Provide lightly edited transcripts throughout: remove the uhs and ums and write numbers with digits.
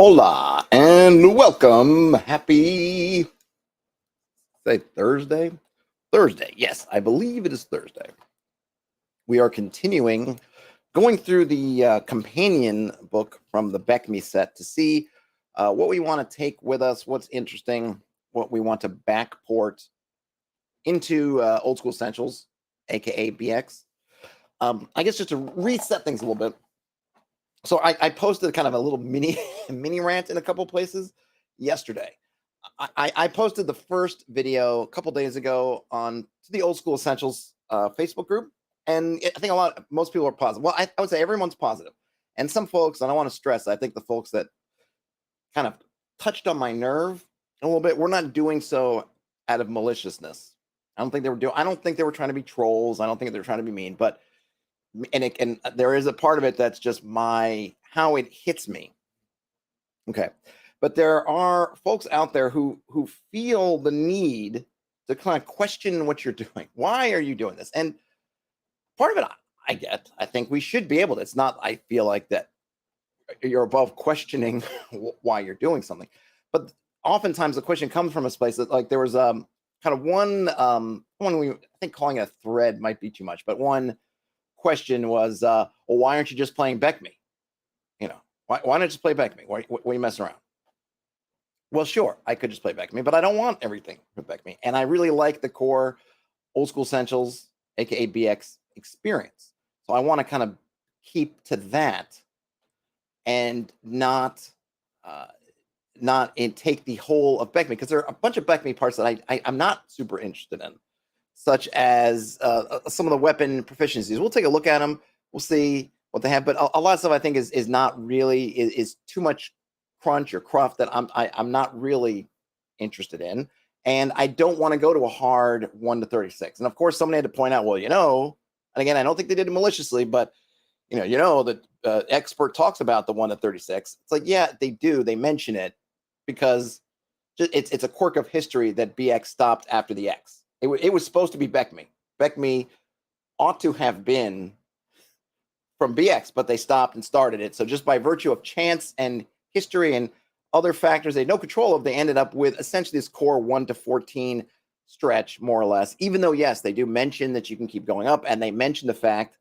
Hola and welcome. Happy Thursday? Thursday. Yes, I believe it is Thursday. We are continuing going through the companion book from the BECMI set to see what we want to take with us, what's interesting, what we want to backport into Old School Essentials, aka BX. I guess just to reset things a little bit. So I posted kind of a little mini rant in a couple places yesterday. I posted the first video a couple days ago on the Old School Essentials Facebook group, and I think most people are positive. Well, I would say everyone's positive, and some folks, and I want to stress, I think the folks that kind of touched on my nerve a little bit, we're not doing so out of maliciousness. I don't think they were trying to be trolls. I don't think they were trying to be mean, but. And there is a part of it that's just how it hits me. Okay. But there are folks out there who feel the need to kind of question what you're doing. Why are you doing this? And part of it, I think we should be able to. It's not, I feel like that you're above questioning why you're doing something. But oftentimes the question comes from a place that, like, there was kind of one I think calling it a thread might be too much, but one question was, well, why aren't you just playing BECMI? Why don't you just play BECMI? Why are you messing around? Well, sure, I could just play BECMI, but I don't want everything with BECMI. And I really like the core Old School Essentials, aka BX experience. So I want to kind of keep to that and not take the whole of BECMI, because there are a bunch of BECMI parts that I'm not super interested in, such as some of the weapon proficiencies. We'll take a look at them. We'll see what they have. But a lot of stuff I think is not really is too much crunch or cruff that I'm not really interested in. And I don't want to go to a hard 1 to 36. And of course, somebody had to point out, well, and again, I don't think they did it maliciously, but that expert talks about the 1 to 36. It's like, yeah, they do. They mention it because it's a quirk of history that BX stopped after the X. It was supposed to be BECMI. BECMI ought to have been from BX, but they stopped and started it. So just by virtue of chance and history and other factors they had no control of, they ended up with essentially this core 1 to 14 stretch, more or less. Even though, yes, they do mention that you can keep going up, and they mention the fact,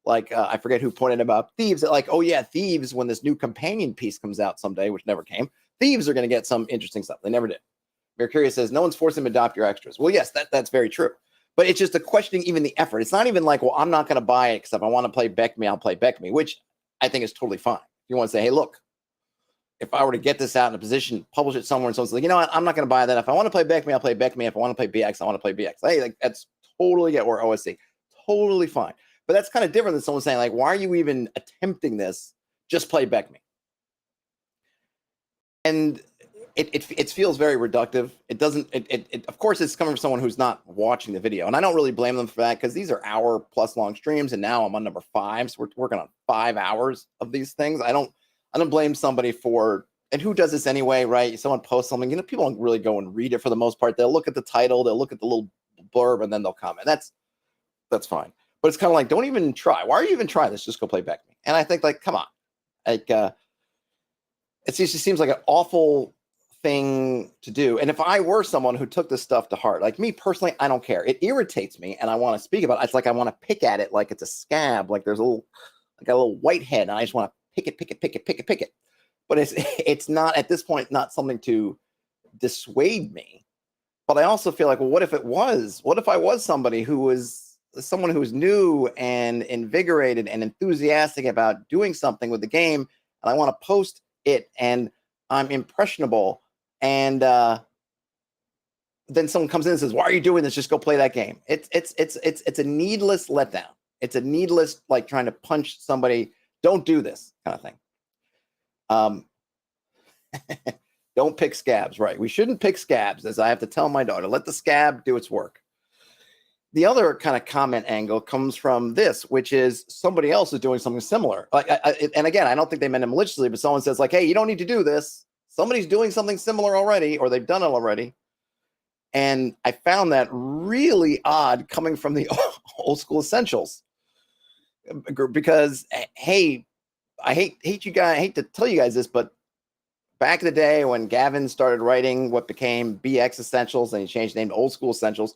like, I forget who pointed about Thieves, that like, oh yeah, Thieves, when this new companion piece comes out someday, which never came, Thieves are going to get some interesting stuff. They never did. Mercurius says, no one's forcing them to adopt your extras. Well, yes, that's very true. But it's just a questioning even the effort. It's not even like, well, I'm not going to buy it because if I want to play BECMI, I'll play BECMI, which I think is totally fine. If you want to say, hey, look, if I were to get this out in a position, publish it somewhere, and someone's like, you know what, I'm not going to buy that. If I want to play BECMI, I'll play BECMI. If I want to play BX, I want to play BX. Hey, like, that's totally get or OSE. Totally fine. But that's kind of different than someone saying, like, why are you even attempting this? Just play BECMI. And it feels very reductive. It doesn't. Of course, it's coming from someone who's not watching the video, and I don't really blame them for that, because these are hour-plus long streams, and now I'm on number 5, so we're working on 5 hours of these things. I don't blame somebody for. And who does this anyway, right? Someone posts something, people don't really go and read it for the most part. They'll look at the title, they'll look at the little blurb, and then they'll comment. That's fine. But it's kind of like, don't even try. Why are you even trying this? Just go play BECMI. And I think, like, come on, like, it just seems like an awful thing to do. And if I were someone who took this stuff to heart, like me personally, I don't care. It irritates me, and I want to speak about it. It's like I want to pick at it like it's a scab, like there's a little white head, and I just want to pick it. But it's not, at this point, not something to dissuade me. But I also feel like, well, what if it was? What if I was somebody who was someone who was new and invigorated and enthusiastic about doing something with the game, and I want to post it, and I'm impressionable, and then someone comes in and says, why are you doing this? Just go play that game. It's a needless letdown. It's a needless, like, trying to punch somebody. Don't do this kind of thing. Don't pick scabs, right? We shouldn't pick scabs, as I have to tell my daughter. Let the scab do its work. The other kind of comment angle comes from this, which is somebody else is doing something similar. Like, and again, I don't think they meant it maliciously, but someone says, like, hey, you don't need to do this. Somebody's doing something similar already, or they've done it already. And I found that really odd coming from the Old School Essentials, because, hey, I hate to tell you guys this, but back in the day when Gavin started writing what became BX Essentials and he changed the name to Old School Essentials,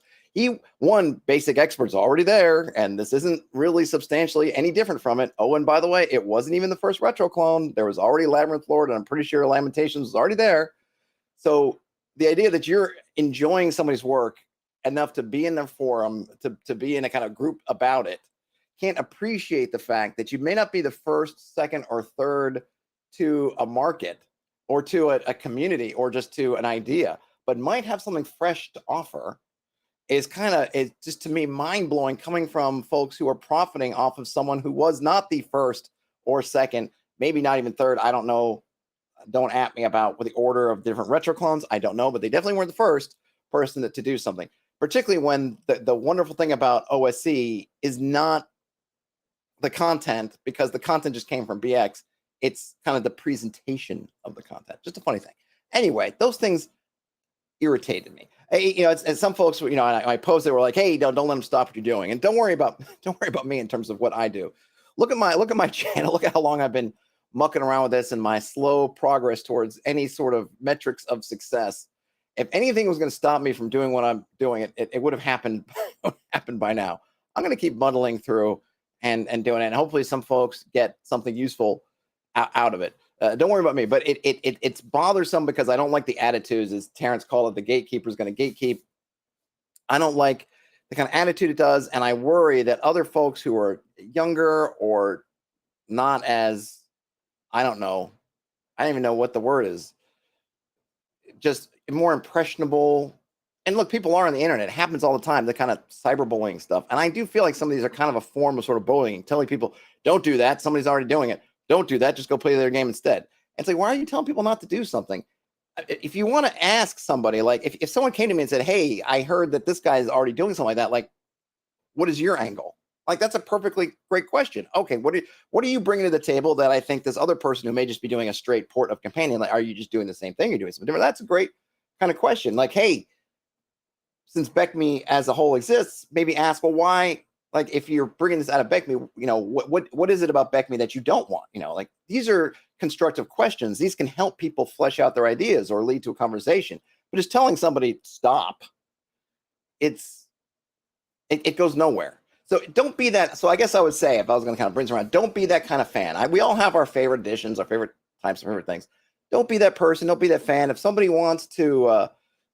basic experts already there, and this isn't really substantially any different from it. Oh, and by the way, it wasn't even the first retro clone. There was already Labyrinth Lord, and I'm pretty sure Lamentations was already there. So the idea that you're enjoying somebody's work enough to be in their forum, to be in a kind of group about it, can't appreciate the fact that you may not be the first, second, or third to a market or to a community or just to an idea, but might have something fresh to offer is just to me mind-blowing, coming from folks who are profiting off of someone who was not the first or second, maybe not even third. I don't know. Don't at me about the order of different retro clones. I don't know, but they definitely weren't the first person to do something, particularly when the wonderful thing about OSE is not the content, because the content just came from BX. It's kind of the presentation of the content. Just a funny thing. Anyway, those things irritated me. And some folks, I posted, were like, "Hey, don't let them stop what you're doing, and don't worry about me in terms of what I do. Look at my channel. Look at how long I've been mucking around with this and my slow progress towards any sort of metrics of success. If anything was going to stop me from doing what I'm doing, it would have happened by now. I'm going to keep muddling through and doing it, and hopefully some folks get something useful out of it. Don't worry about me, but it's bothersome because I don't like the attitudes, as Terrence called it. The gatekeeper's going to gatekeep. I don't like the kind of attitude it does, and I worry that other folks who are younger or not as, I don't even know what the word is, just more impressionable. And look, people are on the internet. It happens all the time, the kind of cyberbullying stuff. And I do feel like some of these are kind of a form of sort of bullying, telling people, don't do that. Somebody's already doing it. Don't do that. Just go play their game instead. And it's like, why are you telling people not to do something? If you want to ask somebody, like if someone came to me and said, hey, I heard that this guy is already doing something like that, like, what is your angle? Like, that's a perfectly great question. Okay, what are you bringing to the table that I think this other person who may just be doing a straight port of companion, like, are you just doing the same thing? You're doing something different? That's a great kind of question. Like, hey, since BECMI as a whole exists, maybe ask, well, why? Like, if you're bringing this out of BECMI, what is it about BECMI that you don't want? Like, these are constructive questions. These can help people flesh out their ideas or lead to a conversation. But just telling somebody stop, it goes nowhere. So don't be that. So I guess I would say, if I was going to kind of bring around, don't be that kind of fan. We all have our favorite editions, our favorite types, our favorite things. Don't be that person. Don't be that fan. If somebody wants to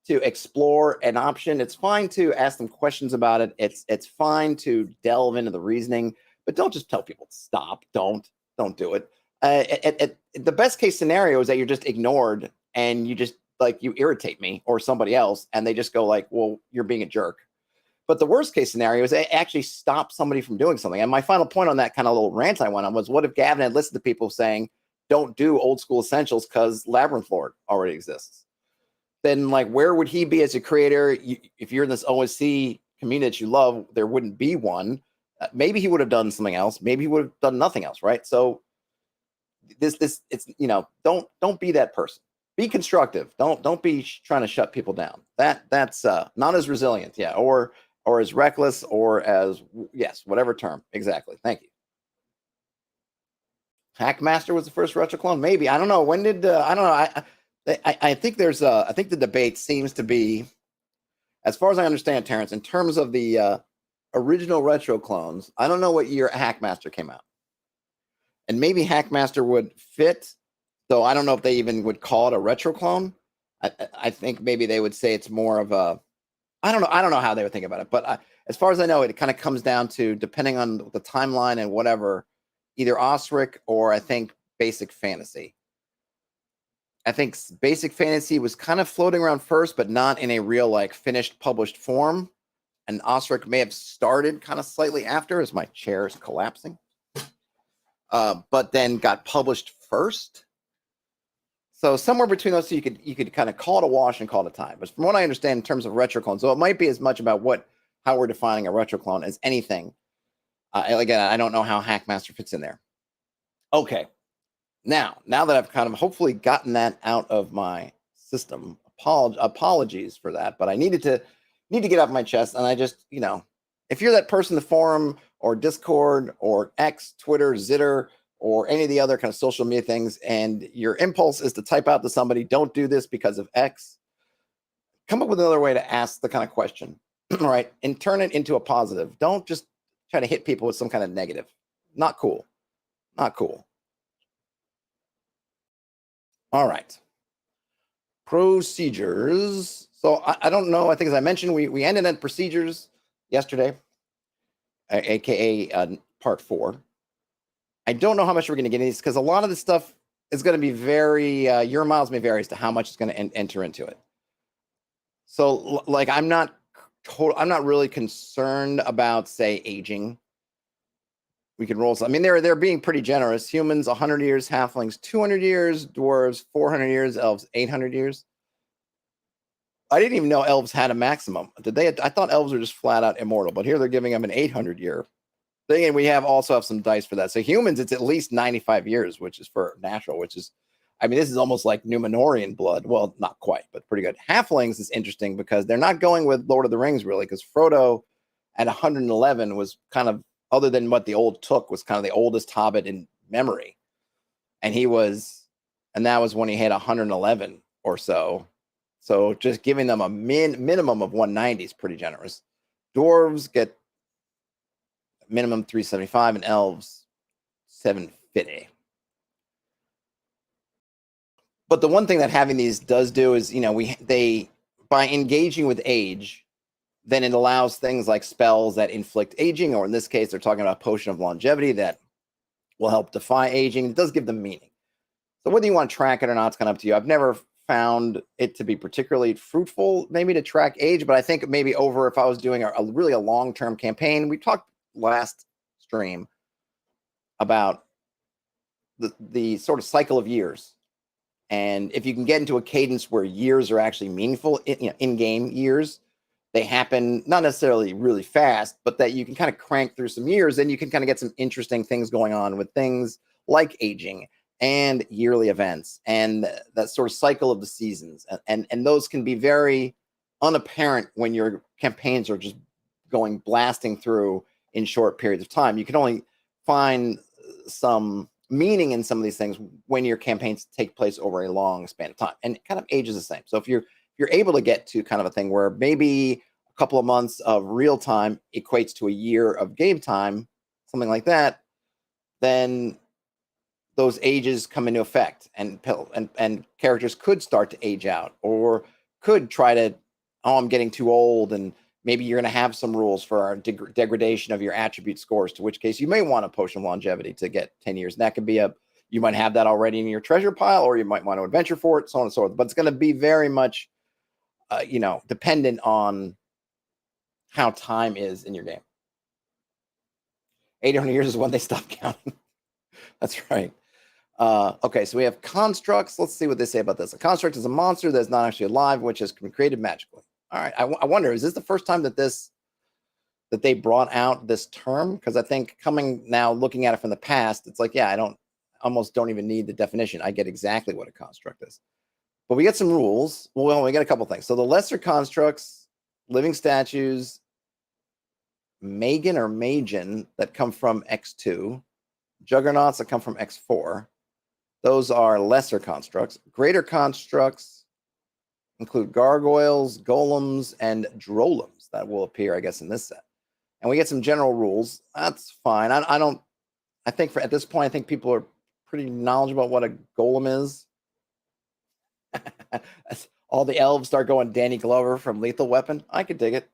explore an option, it's fine to ask them questions about it. It's fine to delve into the reasoning, but don't just tell people stop. Don't do it. The best case scenario is that you're just ignored and you just, like, you irritate me or somebody else, and they just go like, well, you're being a jerk. But the worst case scenario is they actually stop somebody from doing something. And my final point on that kind of little rant I went on was, what if Gavin had listened to people saying, don't do Old School Essentials because Labyrinth Lord already exists? Then, like, where would he be as a creator? If you're in this OSE community that you love, there wouldn't be one. Maybe he would have done something else. Maybe he would have done nothing else, right? So it's don't be that person. Be constructive. Don't be trying to shut people down. That's not as resilient, yeah, or as reckless, or as, yes, whatever term exactly. Thank you. Hackmaster was the first retro clone. Maybe, I don't know. When did I don't know. I think I think the debate seems to be, as far as I understand, Terrence, in terms of the original retro clones, I don't know what year Hackmaster came out. And maybe Hackmaster would fit, though I don't know if they even would call it a retro clone. I think maybe they would say it's more of a, I don't know how they would think about it. But as far as I know, it kind of comes down to, depending on the timeline and whatever, either Osric or I think Basic Fantasy. I think Basic Fantasy was kind of floating around first, but not in a real, like, finished published form. And Osric may have started kind of slightly after, as my chair is collapsing, but then got published first. So somewhere between those two, you could kind of call it a wash and call it a tie. But from what I understand in terms of retro clones, so it might be as much about how we're defining a retro clone as anything. Again, I don't know how Hackmaster fits in there. Okay. Now that I've kind of hopefully gotten that out of my system, apologies for that, but I need to get off my chest. And I just, if you're that person in the forum or Discord or X, Twitter, Zitter, or any of the other kind of social media things, and your impulse is to type out to somebody, don't do this because of X, come up with another way to ask the kind of question, right? And turn it into a positive. Don't just try to hit people with some kind of negative. Not cool. Not cool. All right. Procedures. So I don't know. I think, as I mentioned, we ended at procedures yesterday, aka part 4. I don't know how much we're going to get into these, because a lot of this stuff is going to be very, your miles may vary as to how much is going to enter into it. So like, I'm not really concerned about, say, aging. We can roll some. I mean, they're being pretty generous. Humans 100 years, halflings 200 years, dwarves 400 years, elves 800 years. I didn't even know elves had a maximum. Did they? I thought elves were just flat out immortal, but here they're giving them an 800 year thing, and we also have some dice for that. So humans, it's at least 95 years, which is for natural, which is, I mean, this is almost like Numenorian blood. Well, not quite, but pretty good. Halflings is interesting because they're not going with Lord of the Rings, really, because Frodo at 111 was kind of, other than what the old took, was kind of the oldest hobbit in memory. And that was when he had 111 or so. So just giving them a minimum of 190 is pretty generous. Dwarves get minimum 375 and elves 750. But the one thing that having these does do is, they by engaging with age, then it allows things like spells that inflict aging, or in this case, they're talking about potion of longevity that will help defy aging. It does give them meaning. So whether you want to track it or not, it's kind of up to you. I've never found it to be particularly fruitful, maybe to track age, but I think maybe if I was doing a really long-term campaign, we talked last stream about the sort of cycle of years. And if you can get into a cadence where years are actually meaningful, in-game years, they happen not necessarily really fast, but that you can kind of crank through some years, and you can kind of get some interesting things going on with things like aging and yearly events and that sort of cycle of the seasons. And those can be very unapparent when your campaigns are just going blasting through in short periods of time. You can only find some meaning in some of these things when your campaigns take place over a long span of time, and kind of age is the same. So if you're able to get to kind of a thing where maybe a couple of months of real time equates to a year of game time, something like that, then those ages come into effect, and characters could start to age out, or could try to, I'm getting too old, and maybe you're going to have some rules for our degradation of your attribute scores, to which case you may want a potion of longevity to get 10 years. And that could be you might have that already in your treasure pile, or you might want to adventure for it, so on and so forth. But it's going to be very much, dependent on how time is in your game. 800 years is when they stop counting. That's right. Okay, so we have constructs. Let's see what they say about this. A construct is a monster that's not actually alive, which has been created magically. All right, I wonder, is this the first time that they brought out this term? Because I think coming now, looking at it from the past, it's like, yeah, I almost don't even need the definition. I get exactly what a construct is. But we get some rules. Well, we get a couple things. So the lesser constructs, living statues, Magan or Magen, that come from X2, juggernauts that come from X4. Those are lesser constructs. Greater constructs include gargoyles, golems, and drolems that will appear, I guess, in this set. And we get some general rules. That's fine. I think at this point, I think people are pretty knowledgeable about what a golem is. All the elves start going Danny Glover from Lethal Weapon. I could dig it.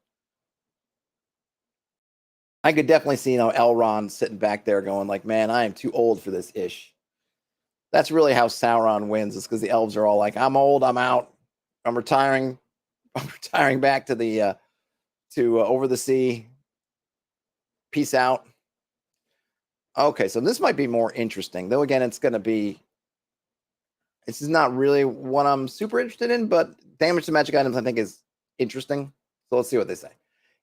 I could definitely see, Elrond sitting back there going like, man, I am too old for this ish. That's really how Sauron wins, is because the elves are all like, I'm old, I'm out, I'm retiring back to the over the sea. Peace out. Okay, so this might be more interesting, though. Again, this is not really what I'm super interested in, but damage to magic items I think is interesting. So let's see what they say.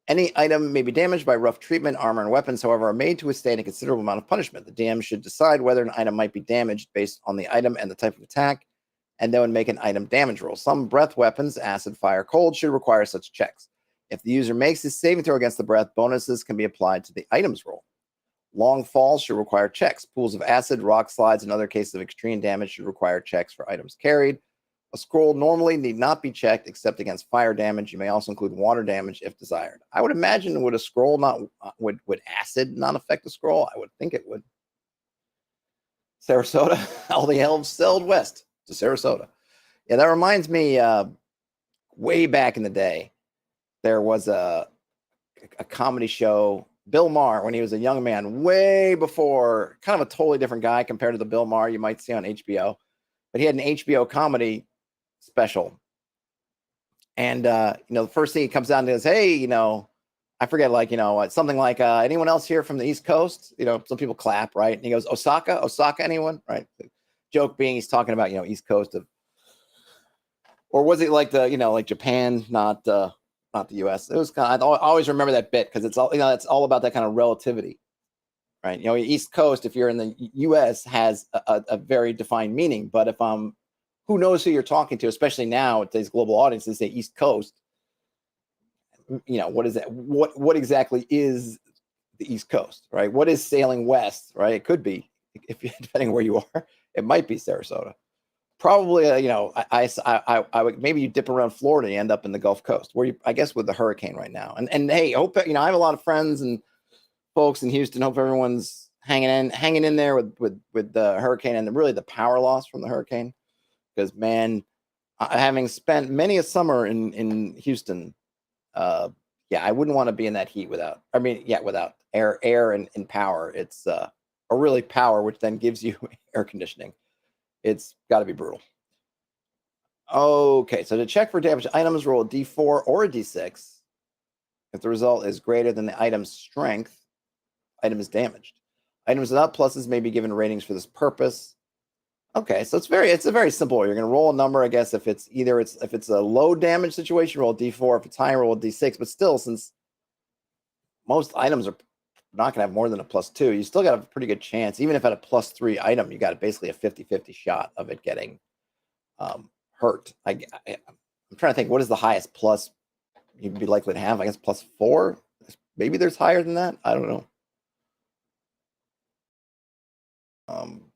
Any item may be damaged by rough treatment, armor, and weapons, however, are made to withstand a considerable amount of punishment. The DM should decide whether an item might be damaged based on the item and the type of attack, and then make an item damage roll. Some breath weapons, acid, fire, cold, should require such checks. If the user makes a saving throw against the breath, bonuses can be applied to the items roll. Long falls should require checks. Pools of acid, rock slides, and other cases of extreme damage should require checks for items carried. A scroll normally need not be checked except against fire damage. You may also include water damage if desired. I would imagine would a scroll not would acid not affect a scroll? I would think it would. Sarasota, all the elves sailed west to Sarasota. Yeah, that reminds me. Way back in the day, there was a comedy show. Bill Maher, when he was a young man, way before, kind of a totally different guy compared to the Bill Maher you might see on HBO. But he had an HBO comedy special. And, the first thing he comes down to is, hey, I forget, something like, anyone else here from the East Coast? Some people clap, right? And he goes, Osaka, anyone? Right? The joke being he's talking about, East Coast of, or was it like like Japan, not the U.S.? It was kind of, I always remember that bit because it's all, it's all about that kind of relativity, right? East Coast, if you're in the U.S., has a very defined meaning. But if who knows who you're talking to, especially now at these global audiences, say East Coast, what is that? What exactly is the East Coast, right? What is sailing west, right? It could be, depending on where you are, it might be Sarasota. Probably, I would, maybe you dip around Florida, you end up in the Gulf Coast, where I guess with the hurricane right now. And hey, hope I have a lot of friends and folks in Houston. Hope everyone's hanging in there with the hurricane and really the power loss from the hurricane. Because man, having spent many a summer in Houston, I wouldn't want to be in that heat without air and power. It's or really power, which then gives you air conditioning. It's got to be brutal. Okay, so to check for damaged items, roll a d4 or a d6. If the result is greater than the item's strength, item is damaged. Items without pluses may be given ratings for this purpose. Okay, so it's a very simple. You're going to roll a number, I guess. If it's a low damage situation, roll a d4. If it's high, roll a d6. But still, since most items are not going to have more than a +2, you still got a pretty good chance. Even if at a +3 item, you got basically a 50-50 shot of it getting hurt. I'm trying to think, what is the highest plus you'd be likely to have? I guess +4. Maybe there's higher than that. I don't know.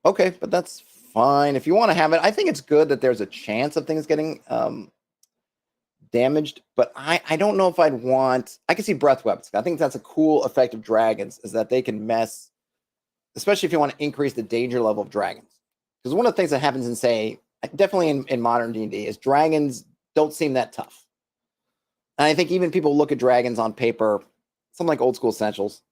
Okay, but that's fine. If you want to have it, I think it's good that there's a chance of things getting damaged, but I don't know if I'd want. I can see breath weapons. I think that's a cool effect of dragons, is that they can mess, especially if you want to increase the danger level of dragons. Because one of the things that happens in, say, definitely in modern D&D, is dragons don't seem that tough. And I think even people look at dragons on paper, something like Old School Essentials,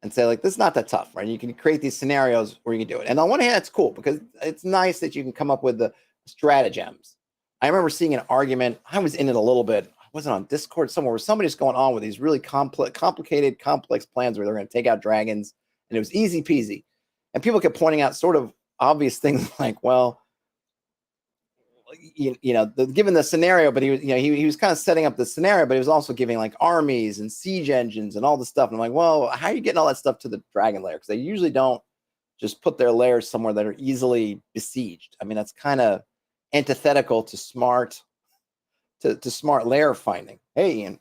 and say, like, this is not that tough, right? You can create these scenarios where you can do it. And on one hand, it's cool because it's nice that you can come up with the stratagems. I remember seeing an argument. I was in it a little bit. I wasn't on Discord somewhere where somebody's going on with these really complicated, complex plans where they're going to take out dragons, and it was easy peasy. And people kept pointing out sort of obvious things like, well, given the scenario, but he was kind of setting up the scenario, but he was also giving like armies and siege engines and all this stuff. And I'm like, well, how are you getting all that stuff to the dragon lair? Because they usually don't just put their lairs somewhere that are easily besieged. I mean, that's kind of antithetical to smart lair finding. Hey, Ian.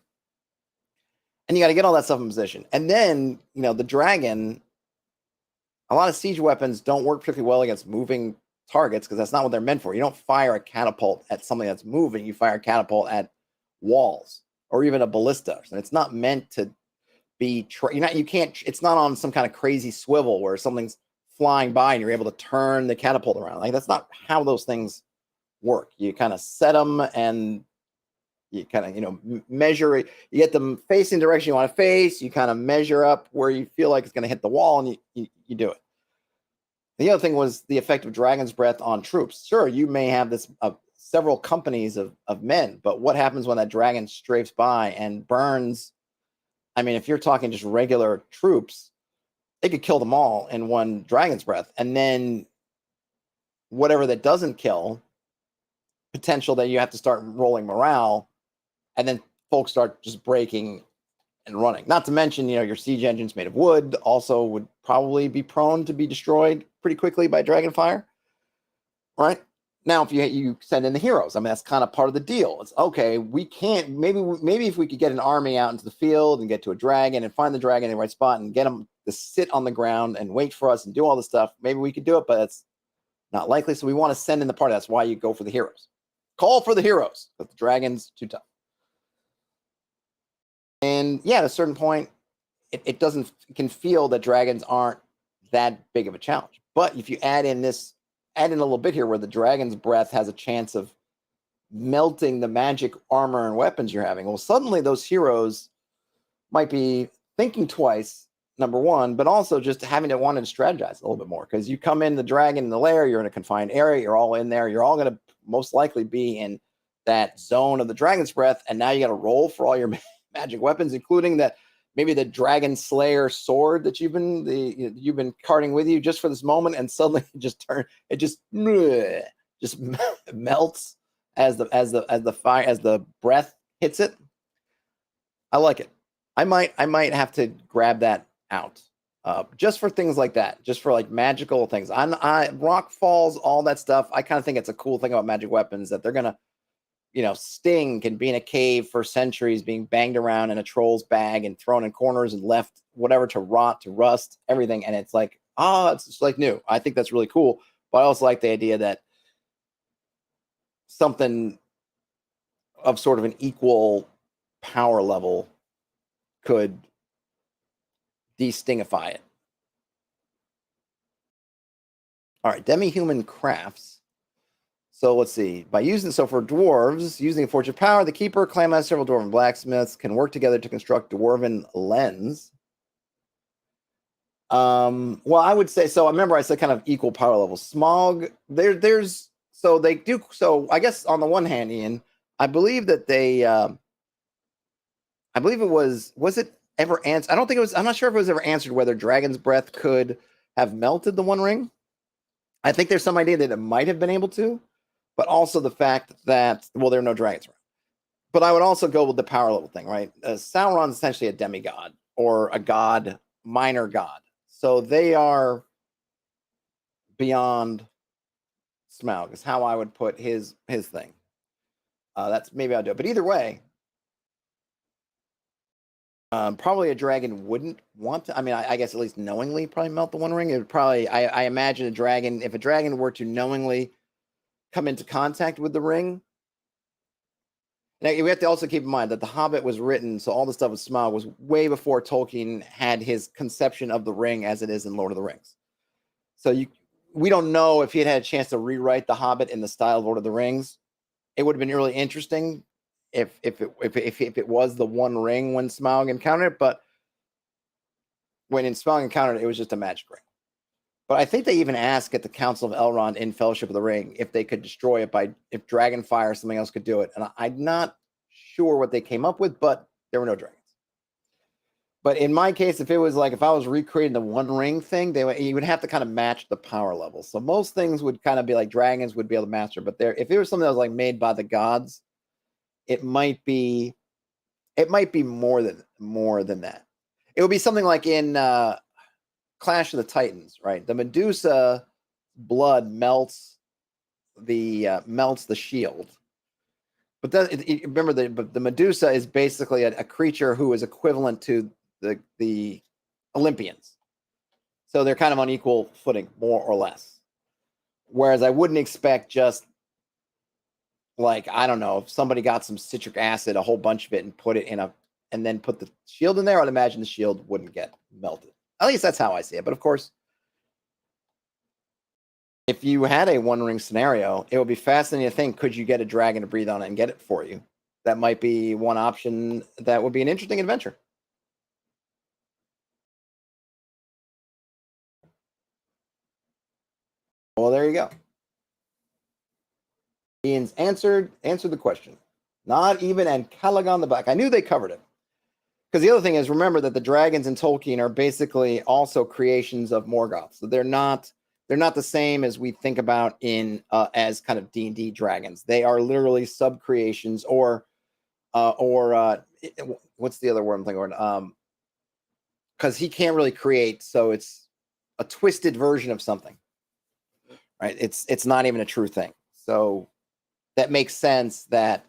And you got to get all that stuff in position. And then, the dragon, a lot of siege weapons don't work particularly well against moving targets because that's not what they're meant for. You don't fire a catapult at something that's moving. You fire a catapult at walls or even a ballista. And it's not meant to be, it's not on some kind of crazy swivel where something's flying by and you're able to turn the catapult around. Like, that's not how those things work. You kind of set them and you kind of, measure it. You get them facing the direction you want to face. You kind of measure up where you feel like it's going to hit the wall, and you do it. The other thing was the effect of Dragon's Breath on troops. Sure, you may have this several companies of men, but what happens when that dragon strafes by and burns? I mean, if you're talking just regular troops, they could kill them all in one Dragon's Breath. And then whatever that doesn't kill, potential that you have to start rolling morale, and then folks start just breaking and running. Not to mention, your siege engines made of wood also would probably be prone to be destroyed pretty quickly by dragon fire, right? Now, if you send in the heroes, I mean, that's kind of part of the deal. It's okay. We can't. Maybe if we could get an army out into the field and get to a dragon and find the dragon in the right spot and get them to sit on the ground and wait for us and do all this stuff. Maybe we could do it, but that's not likely. So we want to send in the party. That's why you go for the heroes. Call for the heroes, but the dragon's too tough. And yeah, at a certain point, it can feel that dragons aren't that big of a challenge. But if you add in a little bit here where the dragon's breath has a chance of melting the magic armor and weapons you're having, well, suddenly those heroes might be thinking twice, number one, but also just having to want to strategize a little bit more, because you come in the dragon in the lair, you're in a confined area, you're all in there, you're all going to most likely be in that zone of the dragon's breath, and now you got to roll for all your magic weapons, including that maybe the dragon slayer sword that you've been carting with you just for this moment, and suddenly it just melts as the breath hits it. I like it. I might have to grab that out just for things like that, just for like magical things. Rock falls, all that stuff. I kind of think it's a cool thing about magic weapons that they're gonna, Sting can be in a cave for centuries, being banged around in a troll's bag and thrown in corners and left whatever to rot, to rust, everything. And it's like, it's just like new. I think that's really cool. But I also like the idea that something of sort of an equal power level could de-stingify it. All right, demi-human crafts. So let's see. So for dwarves, using a Forge of Power, the Keeper, Clanmaster, several dwarven blacksmiths can work together to construct dwarven lens. Well, I would say, so I remember I said kind of equal power level. Smog, so they do, so I guess on the one hand, Ian, I believe that they, I believe it was it ever answered? I don't think it was, I'm not sure if it was ever answered whether Dragon's Breath could have melted the One Ring. I think there's some idea that it might have been able to, but also the fact that, well, there are no dragons around. But I would also go with the power level thing, right? Sauron's essentially a demigod or a god, minor god. So they are beyond Smaug, is how I would put his thing. That's maybe I'll do it. But either way, probably a dragon wouldn't want to. I mean, I guess at least knowingly probably melt the One Ring. It would probably, I imagine if a dragon were to knowingly come into contact with the ring. Now, we have to also keep in mind that The Hobbit was written, so all the stuff with Smaug was way before Tolkien had his conception of the ring as it is in Lord of the Rings. So we don't know if he had a chance to rewrite The Hobbit in the style of Lord of the Rings. It would have been really interesting if it was the One Ring when Smaug encountered it, but when Smaug encountered it, it was just a magic ring. But I think they even asked at the Council of Elrond in Fellowship of the Ring if they could destroy it if Dragonfire or something else could do it. And I'm not sure what they came up with, but there were no dragons. But in my case, if I was recreating the One Ring thing, you would have to kind of match the power level. So most things would kind of be like dragons would be able to master. But if it was something that was like made by the gods, it might be more than that. It would be something like in Clash of the Titans, right? The Medusa blood melts the shield, but remember the Medusa is basically a creature who is equivalent to the Olympians, so they're kind of on equal footing, more or less. Whereas I wouldn't expect just like, I don't know, if somebody got some citric acid, a whole bunch of it, and put it and then put the shield in there, I'd imagine the shield wouldn't get melted. At least that's how I see it. But of course, if you had a One Ring scenario, it would be fascinating to think, could you get a dragon to breathe on it and get it for you? That might be one option. That would be an interesting adventure. Well, there you go. Ian's answered the question. Not even and Calagon the Black. I knew they covered it. Because the other thing is, remember that the dragons in Tolkien are basically also creations of Morgoth. So they're not the same as we think about in as kind of D&D dragons. They are literally sub-creations or what's the other word I'm thinking of? Because he can't really create, so it's a twisted version of something. Right? It's not even a true thing. So that makes sense that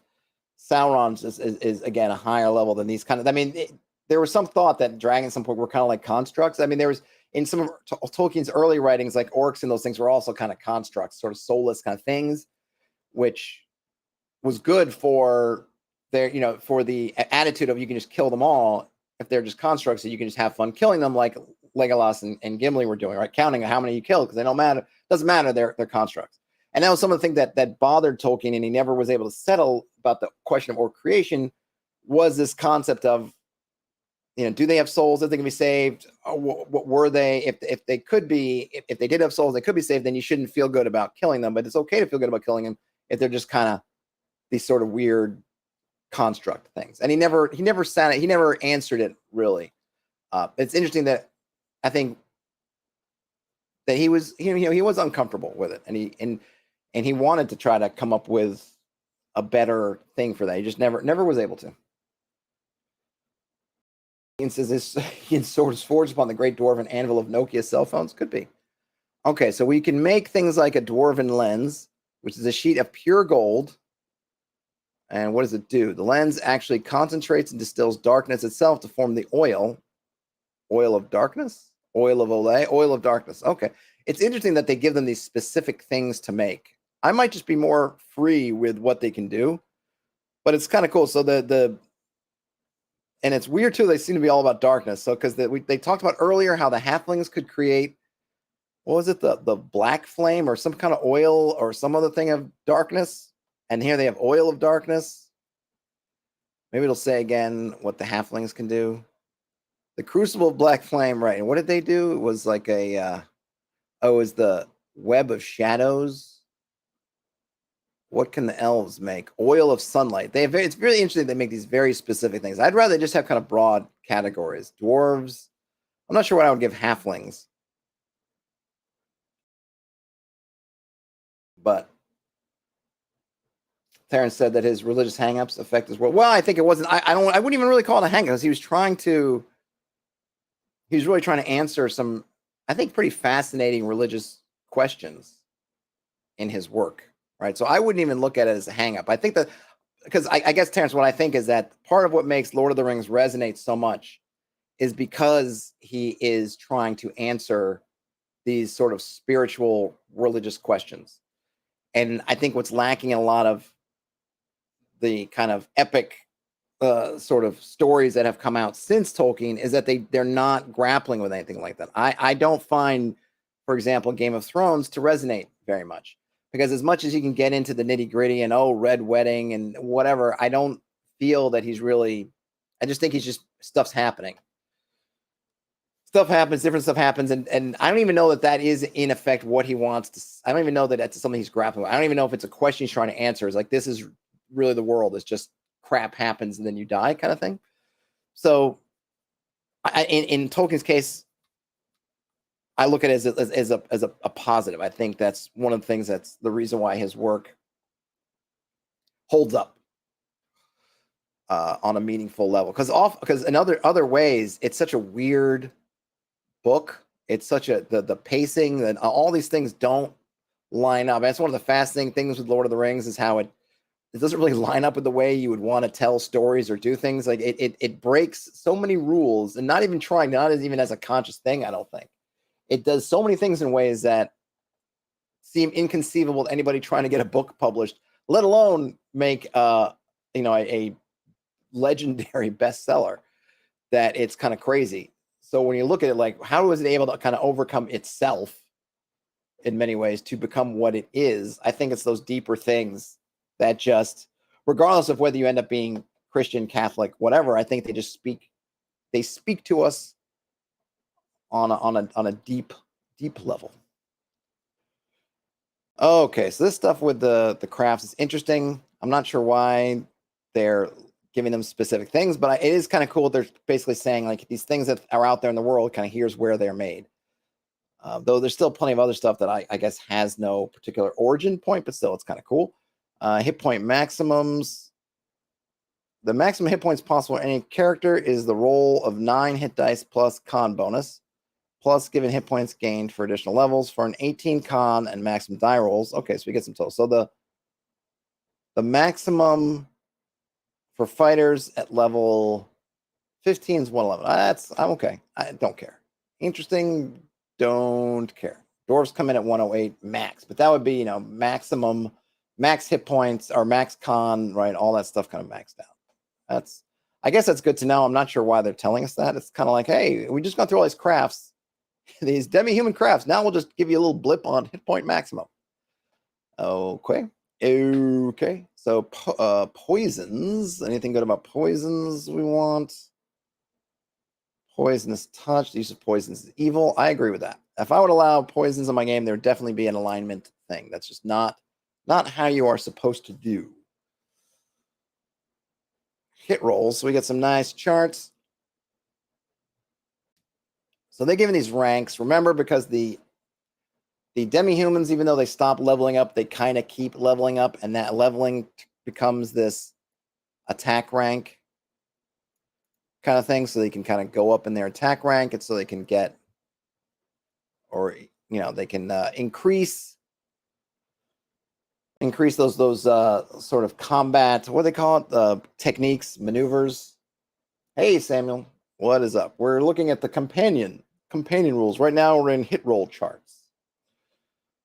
Sauron's is again a higher level than these kind of. I mean, there was some thought that dragons at some point were kind of like constructs. I mean, there was in some of Tolkien's early writings, like orcs and those things were also kind of constructs, sort of soulless kind of things, which was good for their, you know, for the attitude of you can just kill them all if they're just constructs, so you can just have fun killing them, like Legolas and Gimli were doing, right? Counting how many you killed because they don't matter. Doesn't matter. They're constructs. And that was some of the things that bothered Tolkien, and he never was able to settle about the question of orc creation. Was this concept of, you know, do they have souls that they can be saved? What were they? If they could be, if they did have souls, they could be saved. Then you shouldn't feel good about killing them, but it's okay to feel good about killing them if they're just kind of these sort of weird construct things. And he never answered it really. It's interesting that I think that he was uncomfortable with it, and he wanted to try to come up with a better thing for that. He just never was able to. He says this sword is forged upon the great dwarven anvil of Nokia's cell phones. Could be. Okay, so we can make things like a dwarven lens, which is a sheet of pure gold. And what does it do? The lens actually concentrates and distills darkness itself to form the oil. Oil of darkness? Oil of Olay? Oil of darkness. Okay. It's interesting that they give them these specific things to make. I might just be more free with what they can do, but it's kind of cool. So and it's weird too, they seem to be all about darkness. So because they talked about earlier how the halflings could create, what was it, the black flame or some kind of oil or some other thing of darkness. And here they have oil of darkness. Maybe it'll say again what the halflings can do. The crucible of black flame, right? And what did they do? It was like it was the web of shadows. What can the elves make? Oil of sunlight. It's really interesting. They make these very specific things. I'd rather just have kind of broad categories. Dwarves. I'm not sure what I would give halflings. But Terrence said that his religious hangups affect his world. Well, I think it wasn't. I wouldn't even really call it a hang-up, because he was really trying to answer some, I think, pretty fascinating religious questions in his work, right? So I wouldn't even look at it as a hang-up. I think that, because I guess, Terrence, what I think is that part of what makes Lord of the Rings resonate so much is because he is trying to answer these sort of spiritual religious questions. And I think what's lacking in a lot of the kind of epic sort of stories that have come out since Tolkien is that they're not grappling with anything like that. I don't find, for example, Game of Thrones to resonate very much, because as much as you can get into the nitty gritty and Red Wedding and whatever, I don't feel that he's really. I just think he's just stuff's happening. Stuff happens, different stuff happens, and I don't even know that is in effect what he wants to. I don't even know that that's something he's grappling with. I don't even know if it's a question he's trying to answer. It's like, this is really the world. It's just crap happens and then you die, kind of thing. So, in Tolkien's case, I look at it as a positive. I think that's one of the things that's the reason why his work holds up on a meaningful level. Because in other ways, it's such a weird book. It's such the pacing, and all these things don't line up. That's one of the fascinating things with Lord of the Rings, is how it doesn't really line up with the way you would want to tell stories or do things. Like it breaks so many rules, and not even as a conscious thing. I don't think it does so many things in ways that seem inconceivable to anybody trying to get a book published, let alone make a legendary bestseller. That it's kind of crazy. So when you look at it, like, how was it able to kind of overcome itself in many ways to become what it is? I think it's those deeper things that just, regardless of whether you end up being Christian, Catholic, whatever, I think they speak to us on a deep level. Okay, so this stuff with the crafts is interesting. I'm not sure why they're giving them specific things, but it is kind of cool. They're basically saying, like, these things that are out there in the world, kind of here's where they're made. Though there's still plenty of other stuff that I guess has no particular origin point, but still it's kind of cool. Hit point maximums. The maximum hit points possible for any character is the roll of 9 hit dice plus con bonus, plus given hit points gained for additional levels for an 18 con and maximum die rolls. Okay, so we get some total. So The maximum for fighters at level 15 is 111. I'm okay. I don't care. Interesting, don't care. Dwarves come in at 108 max, but that would be, maximum, max hit points or max con, right? All that stuff kind of maxed out. I guess that's good to know. I'm not sure why they're telling us that. It's kind of like, hey, we just gone through all these crafts, these demi-human crafts. Now we'll just give you a little blip on hit point maximum. Okay. Okay. So poisons. Anything good about poisons we want? Poisonous touch. The use of poisons is evil. I agree with that. If I would allow poisons in my game, there would definitely be an alignment thing. That's just not how you are supposed to do. Hit rolls. So we get some nice charts. So they're giving these ranks. Remember, because the demi-humans, even though they stop leveling up, they kind of keep leveling up, and that leveling becomes this attack rank kind of thing, so they can kind of go up in their attack rank, and so they can get, or they can increase those sort of combat, what do they call it, techniques, maneuvers. Hey Samuel, what is up? We're looking at the companion rules right now. We're in hit roll charts.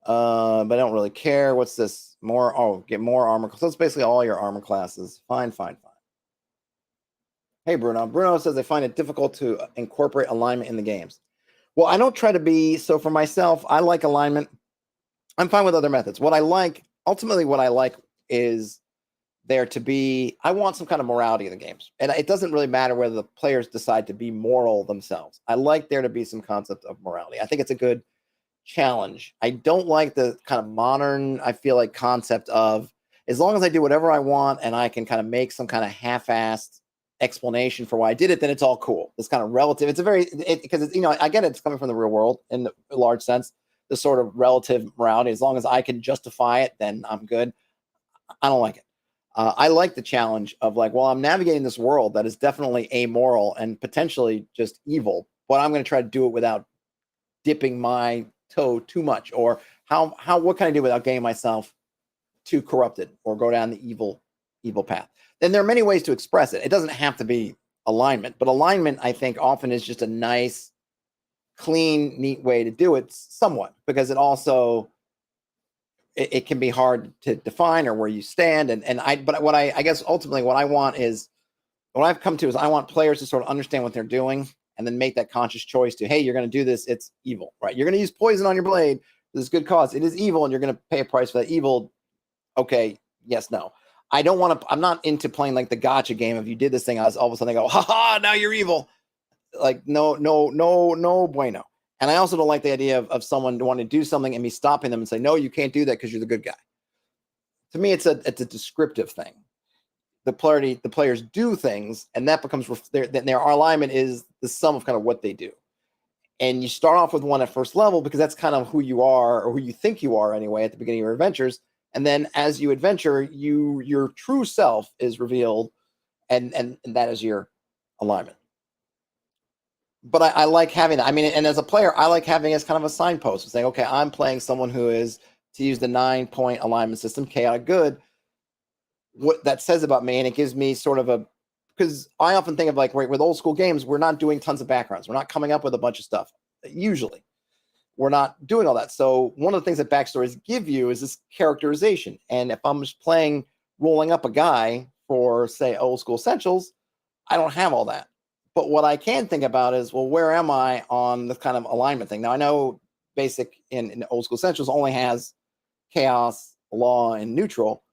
But I don't really care. What's this? Get more armor. So it's basically all your armor classes. Fine. Hey, Bruno. Bruno says they find it difficult to incorporate alignment in the games. Well, I don't try to be. So for myself, I like alignment. I'm fine with other methods. Ultimately what I like is there to be, I want some kind of morality in the games. And it doesn't really matter whether the players decide to be moral themselves. I like there to be some concept of morality. I think it's a good challenge. I don't like the kind of modern, I feel like, concept of, as long as I do whatever I want and I can kind of make some kind of half-assed explanation for why I did it, then it's all cool. It's kind of relative. It's because I get it, it's coming from the real world in a large sense, the sort of relative morality. As long as I can justify it, then I'm good. I don't like it. I like the challenge of like, well, I'm navigating this world that is definitely amoral and potentially just evil, but I'm going to try to do it without dipping my toe too much, or what can I do without getting myself too corrupted or go down the evil path. Then there are many ways to express it. It doesn't have to be alignment, but alignment, I think, often is just a nice, clean, neat way to do it somewhat, because it also, it can be hard to define or where you stand. But what I guess ultimately what I want is, what I've come to is I want players to sort of understand what they're doing and then make that conscious choice to, hey, you're going to do this. It's evil, right? You're going to use poison on your blade. This is good cause. It is evil, and you're going to pay a price for that evil. Okay. Yes, no. I don't want to, I'm not into playing like the gotcha game. If you did this thing, I was all of a sudden I go, ha, now you're evil. Like, no bueno. And I also don't like the idea of someone wanting to do something and me stopping them and say, no, you can't do that because you're the good guy. To me, it's a descriptive thing. The players do things, and that becomes their alignment is the sum of kind of what they do. And you start off with one at first level because that's kind of who you are, or who you think you are anyway, at the beginning of your adventures. And then as you adventure, your true self is revealed, and that is your alignment. But I like having that. I mean, and as a player, I like having it as kind of a signpost, saying, okay, I'm playing someone who is, to use the 9-point alignment system, chaotic good. What that says about me, and it gives me sort of because I often think of, like, right, with old school games, we're not doing tons of backgrounds. We're not coming up with a bunch of stuff. Usually we're not doing all that. So one of the things that backstories give you is this characterization. And if I'm just rolling up a guy for, say, old school essentials, I don't have all that. But what I can think about is, well, where am I on the kind of alignment thing? Now, I know basic in old school essentials only has chaos, law, and neutral.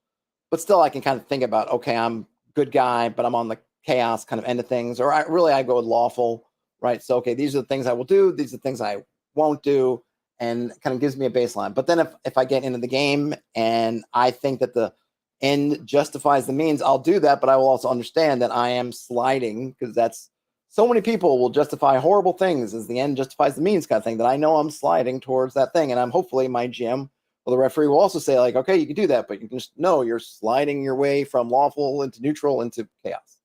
But still, I can kind of think about, okay, I'm good guy, but I'm on the chaos kind of end of things. Or I go with lawful, right? So, okay, these are the things I will do. These are the things I won't do, and kind of gives me a baseline. But then if I get into the game and I think that the end justifies the means, I'll do that. But I will also understand that I am sliding, because that's, so many people will justify horrible things as the end justifies the means kind of thing, that I know I'm sliding towards that thing. And I'm hopefully my GM, well, the referee will also say, like, okay, you can do that, but you can just know you're sliding your way from lawful into neutral into chaos.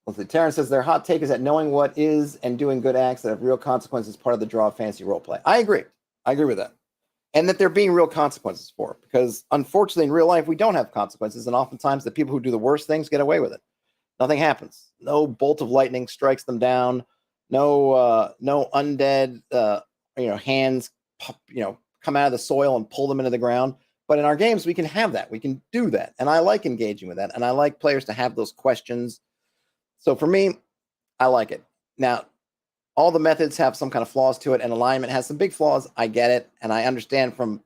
Let's see. Terrence says their hot take is that knowing what is and doing good acts that have real consequences is part of the draw of fantasy role play. I agree. I agree with that. And that there being real consequences for it. Because unfortunately, in real life, we don't have consequences. And oftentimes, the people who do the worst things get away with it. Nothing happens. No bolt of lightning strikes them down. No undead, hands, come out of the soil and pull them into the ground. But in our games, we can have that. We can do that. And I like engaging with that. And I like players to have those questions. So for me, I like it. Now, all the methods have some kind of flaws to it, and alignment has some big flaws. I get it. And I understand from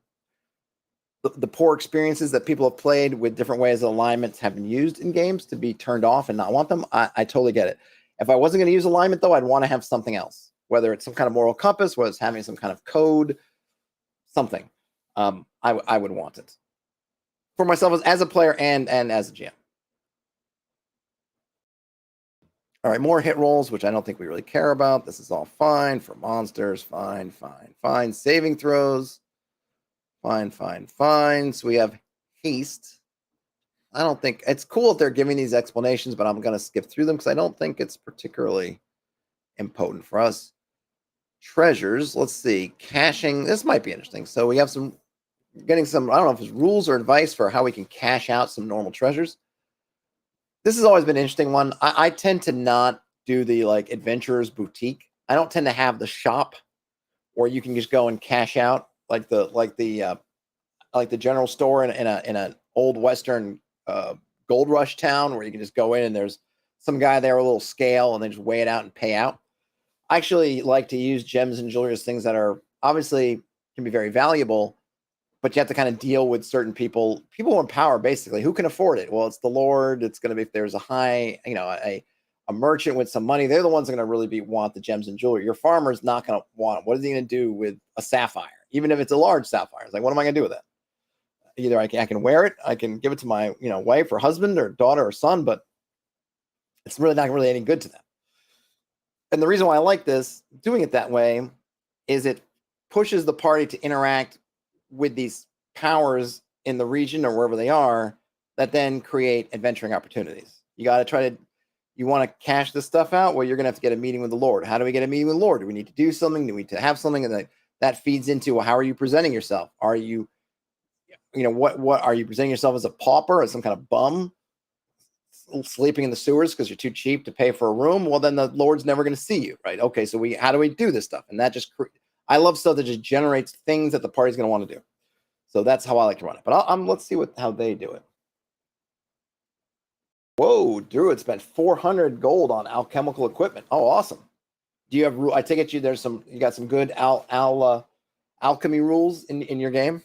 the poor experiences that people have played with different ways that alignments have been used in games to be turned off and not want them. I totally get it. If I wasn't going to use alignment, though, I'd want to have something else, whether it's some kind of moral compass, whether it's having some kind of code, something. I would want it for myself as a player and as a GM. All right, more hit rolls, which I don't think we really care about. This is all fine for monsters. Fine. Saving throws. Fine. So we have haste. I don't think it's cool if they're giving these explanations, but I'm going to skip through them because I don't think it's particularly impotent for us. Treasures. Let's see. Caching. This might be interesting. So we have getting some, I don't know if it's rules or advice for how we can cash out some normal treasures. This has always been an interesting one. I tend to not do the adventurer's boutique. I don't tend to have the shop where you can just go and cash out like the general store in an old Western gold rush town where you can just go in and there's some guy there with a little scale and they just weigh it out and pay out. I actually like to use gems and jewelry as things that are obviously can be very valuable, but you have to kind of deal with certain people in power, basically. Who can afford it? Well, it's the Lord. It's going to be, if there's a high, a merchant with some money, they're the ones that are going to really want the gems and jewelry. Your farmer's not going to want them. What is he going to do with a sapphire? Even if it's a large sapphire, it's like, what am I going to do with that? Either I can wear it, I can give it to my, wife or husband or daughter or son, but it's really not really any good to them. And the reason why I like this, doing it that way, is it pushes the party to interact with these powers in the region or wherever they are that then create adventuring opportunities. You got to you want to cash this stuff out? Well, you're going to have to get a meeting with the Lord. How do we get a meeting with the Lord? Do we need to do something? Do we need to have something? And that feeds into, well, how are you presenting yourself? Are you, what are you presenting yourself as a pauper, as some kind of bum sleeping in the sewers because you're too cheap to pay for a room? Well, then the Lord's never going to see you, right? Okay, so how do we do this stuff? And that just, I love stuff that just generates things that the party's going to want to do. So that's how I like to run it. But let's see how they do it. Whoa, Druid spent 400 gold on alchemical equipment. Oh, awesome. Do you have? I take it you got some good alchemy rules in your game.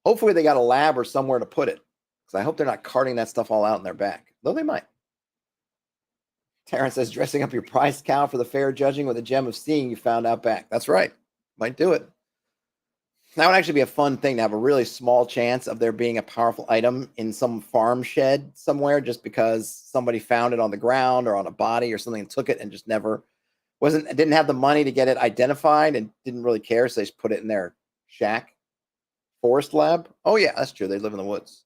Hopefully they got a lab or somewhere to put it, because I hope they're not carting that stuff all out in their back. Though they might. Terrence says, dressing up your prize cow for the fair judging with a gem of seeing you found out back. That's right. Might do it. That would actually be a fun thing to have a really small chance of there being a powerful item in some farm shed somewhere just because somebody found it on the ground or on a body or something and took it and just didn't have the money to get it identified and didn't really care. So they just put it in their shack. Forest lab. Oh yeah, that's true. They live in the woods.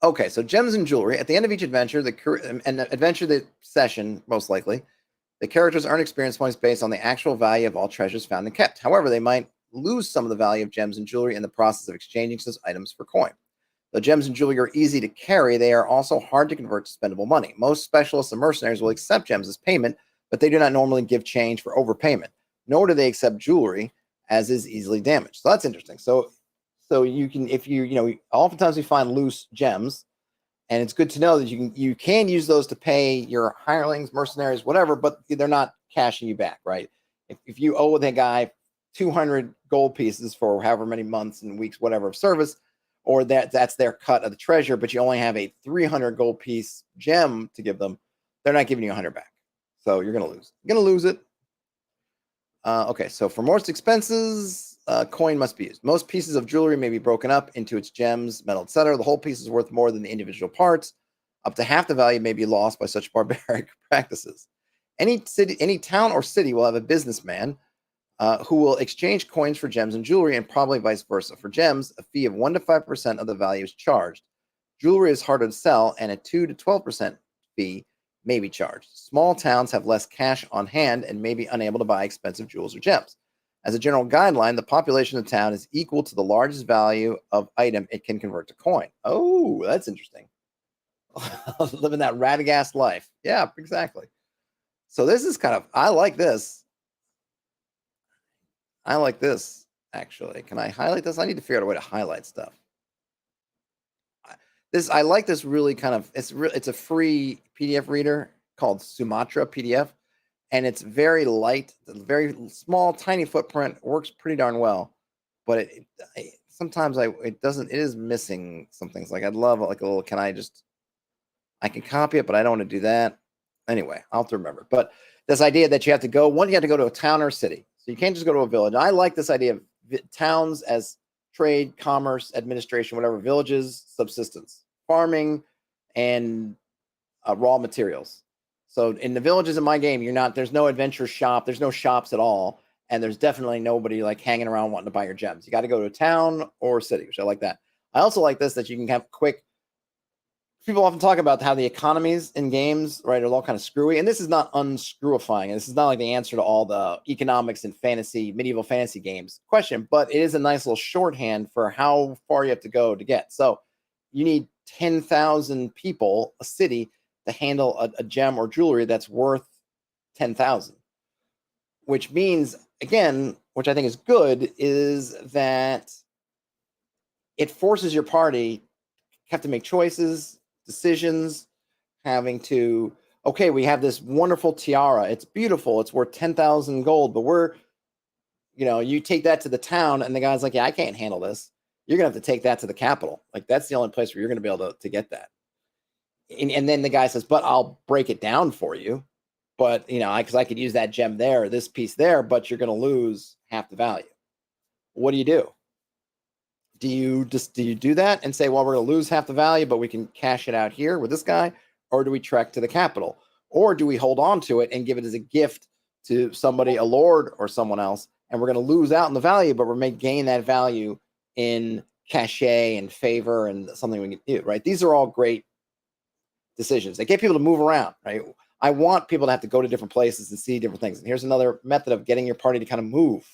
Okay, so gems and jewelry. At the end of each adventure, the session, most likely, the characters earn experience points based on the actual value of all treasures found and kept. However, they might lose some of the value of gems and jewelry in the process of exchanging such items for coin. Though gems and jewelry are easy to carry, they are also hard to convert to spendable money. Most specialists and mercenaries will accept gems as payment, but they do not normally give change for overpayment, nor do they accept jewelry as is easily damaged. So that's interesting. So you can, if oftentimes we find loose gems, and it's good to know that you can use those to pay your hirelings, mercenaries, whatever, but they're not cashing you back, right? If you owe the guy 200 gold pieces for however many months and weeks, whatever, of service, or that's their cut of the treasure, but you only have a 300 gold piece gem to give them, they're not giving you 100 back. So you're going to lose. You're going to lose it. Okay, so for most expenses, coin must be used. Most pieces of jewelry may be broken up into its gems, metal, etc. The whole piece is worth more than the individual parts. Up to half the value may be lost by such barbaric practices. Any town or city will have a businessman who will exchange coins for gems and jewelry, and probably vice versa. For gems, a fee of 1 to 5% of the value is charged. Jewelry is harder to sell, and a 2 to 12% fee may be charged. Small towns have less cash on hand and may be unable to buy expensive jewels or gems. As a general guideline, the population of the town is equal to the largest value of item it can convert to coin. Oh, that's interesting. Living that Radagast life. Yeah, exactly. So this is kind of, I like this. I like this, actually. Can I highlight this? I need to figure out a way to highlight stuff. I like this really kind of, it's a free PDF reader called Sumatra PDF, and it's very light, very small, tiny footprint, works pretty darn well. But sometimes it is missing some things. Like I'd love like a little, I can copy it, but I don't want to do that. Anyway, I'll have to remember. But this idea that you have to go to a town or a city. So you can't just go to a village. And I like this idea of towns as trade, commerce, administration, whatever, villages, subsistence, farming, and raw materials. So in the villages in my game, there's no adventure shop, there's no shops at all, and there's definitely nobody like hanging around wanting to buy your gems. You got to go to a town or a city, which I like that. I also like this, that you can have quick. People often talk about how the economies in games, right, are all kind of screwy, and this is not unscrewifying. This is not like the answer to all the economics in medieval fantasy games question, but it is a nice little shorthand for how far you have to go to get. So you need 10,000 people, a city, to handle a gem or jewelry that's worth 10,000, which means, again, which I think is good, is that it forces your party have to make choices, decisions, having to, okay, we have this wonderful tiara. It's beautiful. It's worth 10,000 gold, but you take that to the town and the guy's like, yeah, I can't handle this. You're going to have to take that to the capital. Like that's the only place where you're going to be able to get that. And then the guy says, but I'll break it down for you. But, because I could use that gem there, or this piece there, but you're going to lose half the value. What do you do? Do you do that and say, well, we're going to lose half the value, but we can cash it out here with this guy? Or do we trek to the capital? Or do we hold on to it and give it as a gift to somebody, a lord or someone else, and we're going to lose out in the value, but we're going to gain that value in cachet and favor and something we can do, right? These are all great decisions. They get people to move around, right? I want people to have to go to different places and see different things. And here's another method of getting your party to kind of move.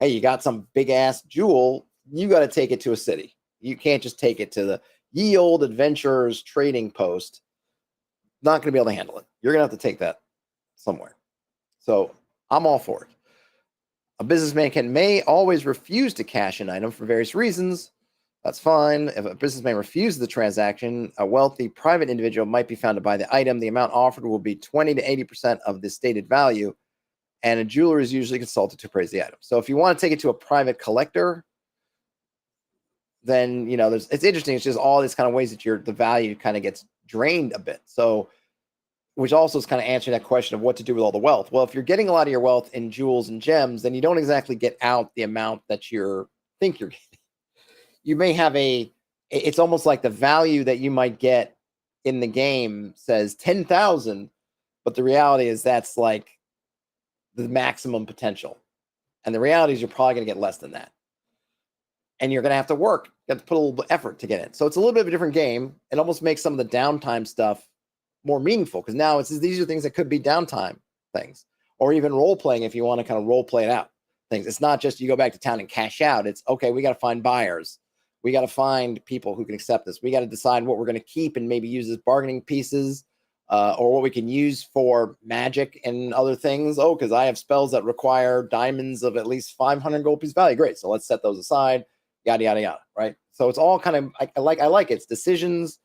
Hey, you got some big ass jewel, you got to take it to a city. You can't just take it to the ye old adventurers trading post. Not going to be able to handle it. You're going to have to take that somewhere. So I'm all for it. A businessman may always refuse to cash an item for various reasons. That's fine. If a businessman refuses the transaction, a wealthy private individual might be found to buy the item. The amount offered will be 20 to 80% of the stated value, and a jeweler is usually consulted to appraise the item. So if you want to take it to a private collector, then it's interesting. It's just all these kind of ways that the value kind of gets drained a bit. So, which also is kind of answering that question of what to do with all the wealth. Well, if you're getting a lot of your wealth in jewels and gems, then you don't exactly get out the amount that you think you're getting. You may have it's almost like the value that you might get in the game says 10,000, but the reality is that's like the maximum potential. And the reality is you're probably going to get less than that. And you're going to have to work. You have to put a little bit of effort to get it. So it's a little bit of a different game. It almost makes some of the downtime stuff more meaningful, because now these are things that could be downtime things, or even role playing if you want to kind of role play it out things. It's not just you go back to town and cash out. It's okay, we got to find buyers. We got to find people who can accept this. We got to decide what we're going to keep and maybe use as bargaining pieces, or what we can use for magic and other things. Oh, because I have spells that require diamonds of at least 500 gold piece value. Great. So let's set those aside. Yada, yada, yada. Right. So it's all kind of, I like it's decisions.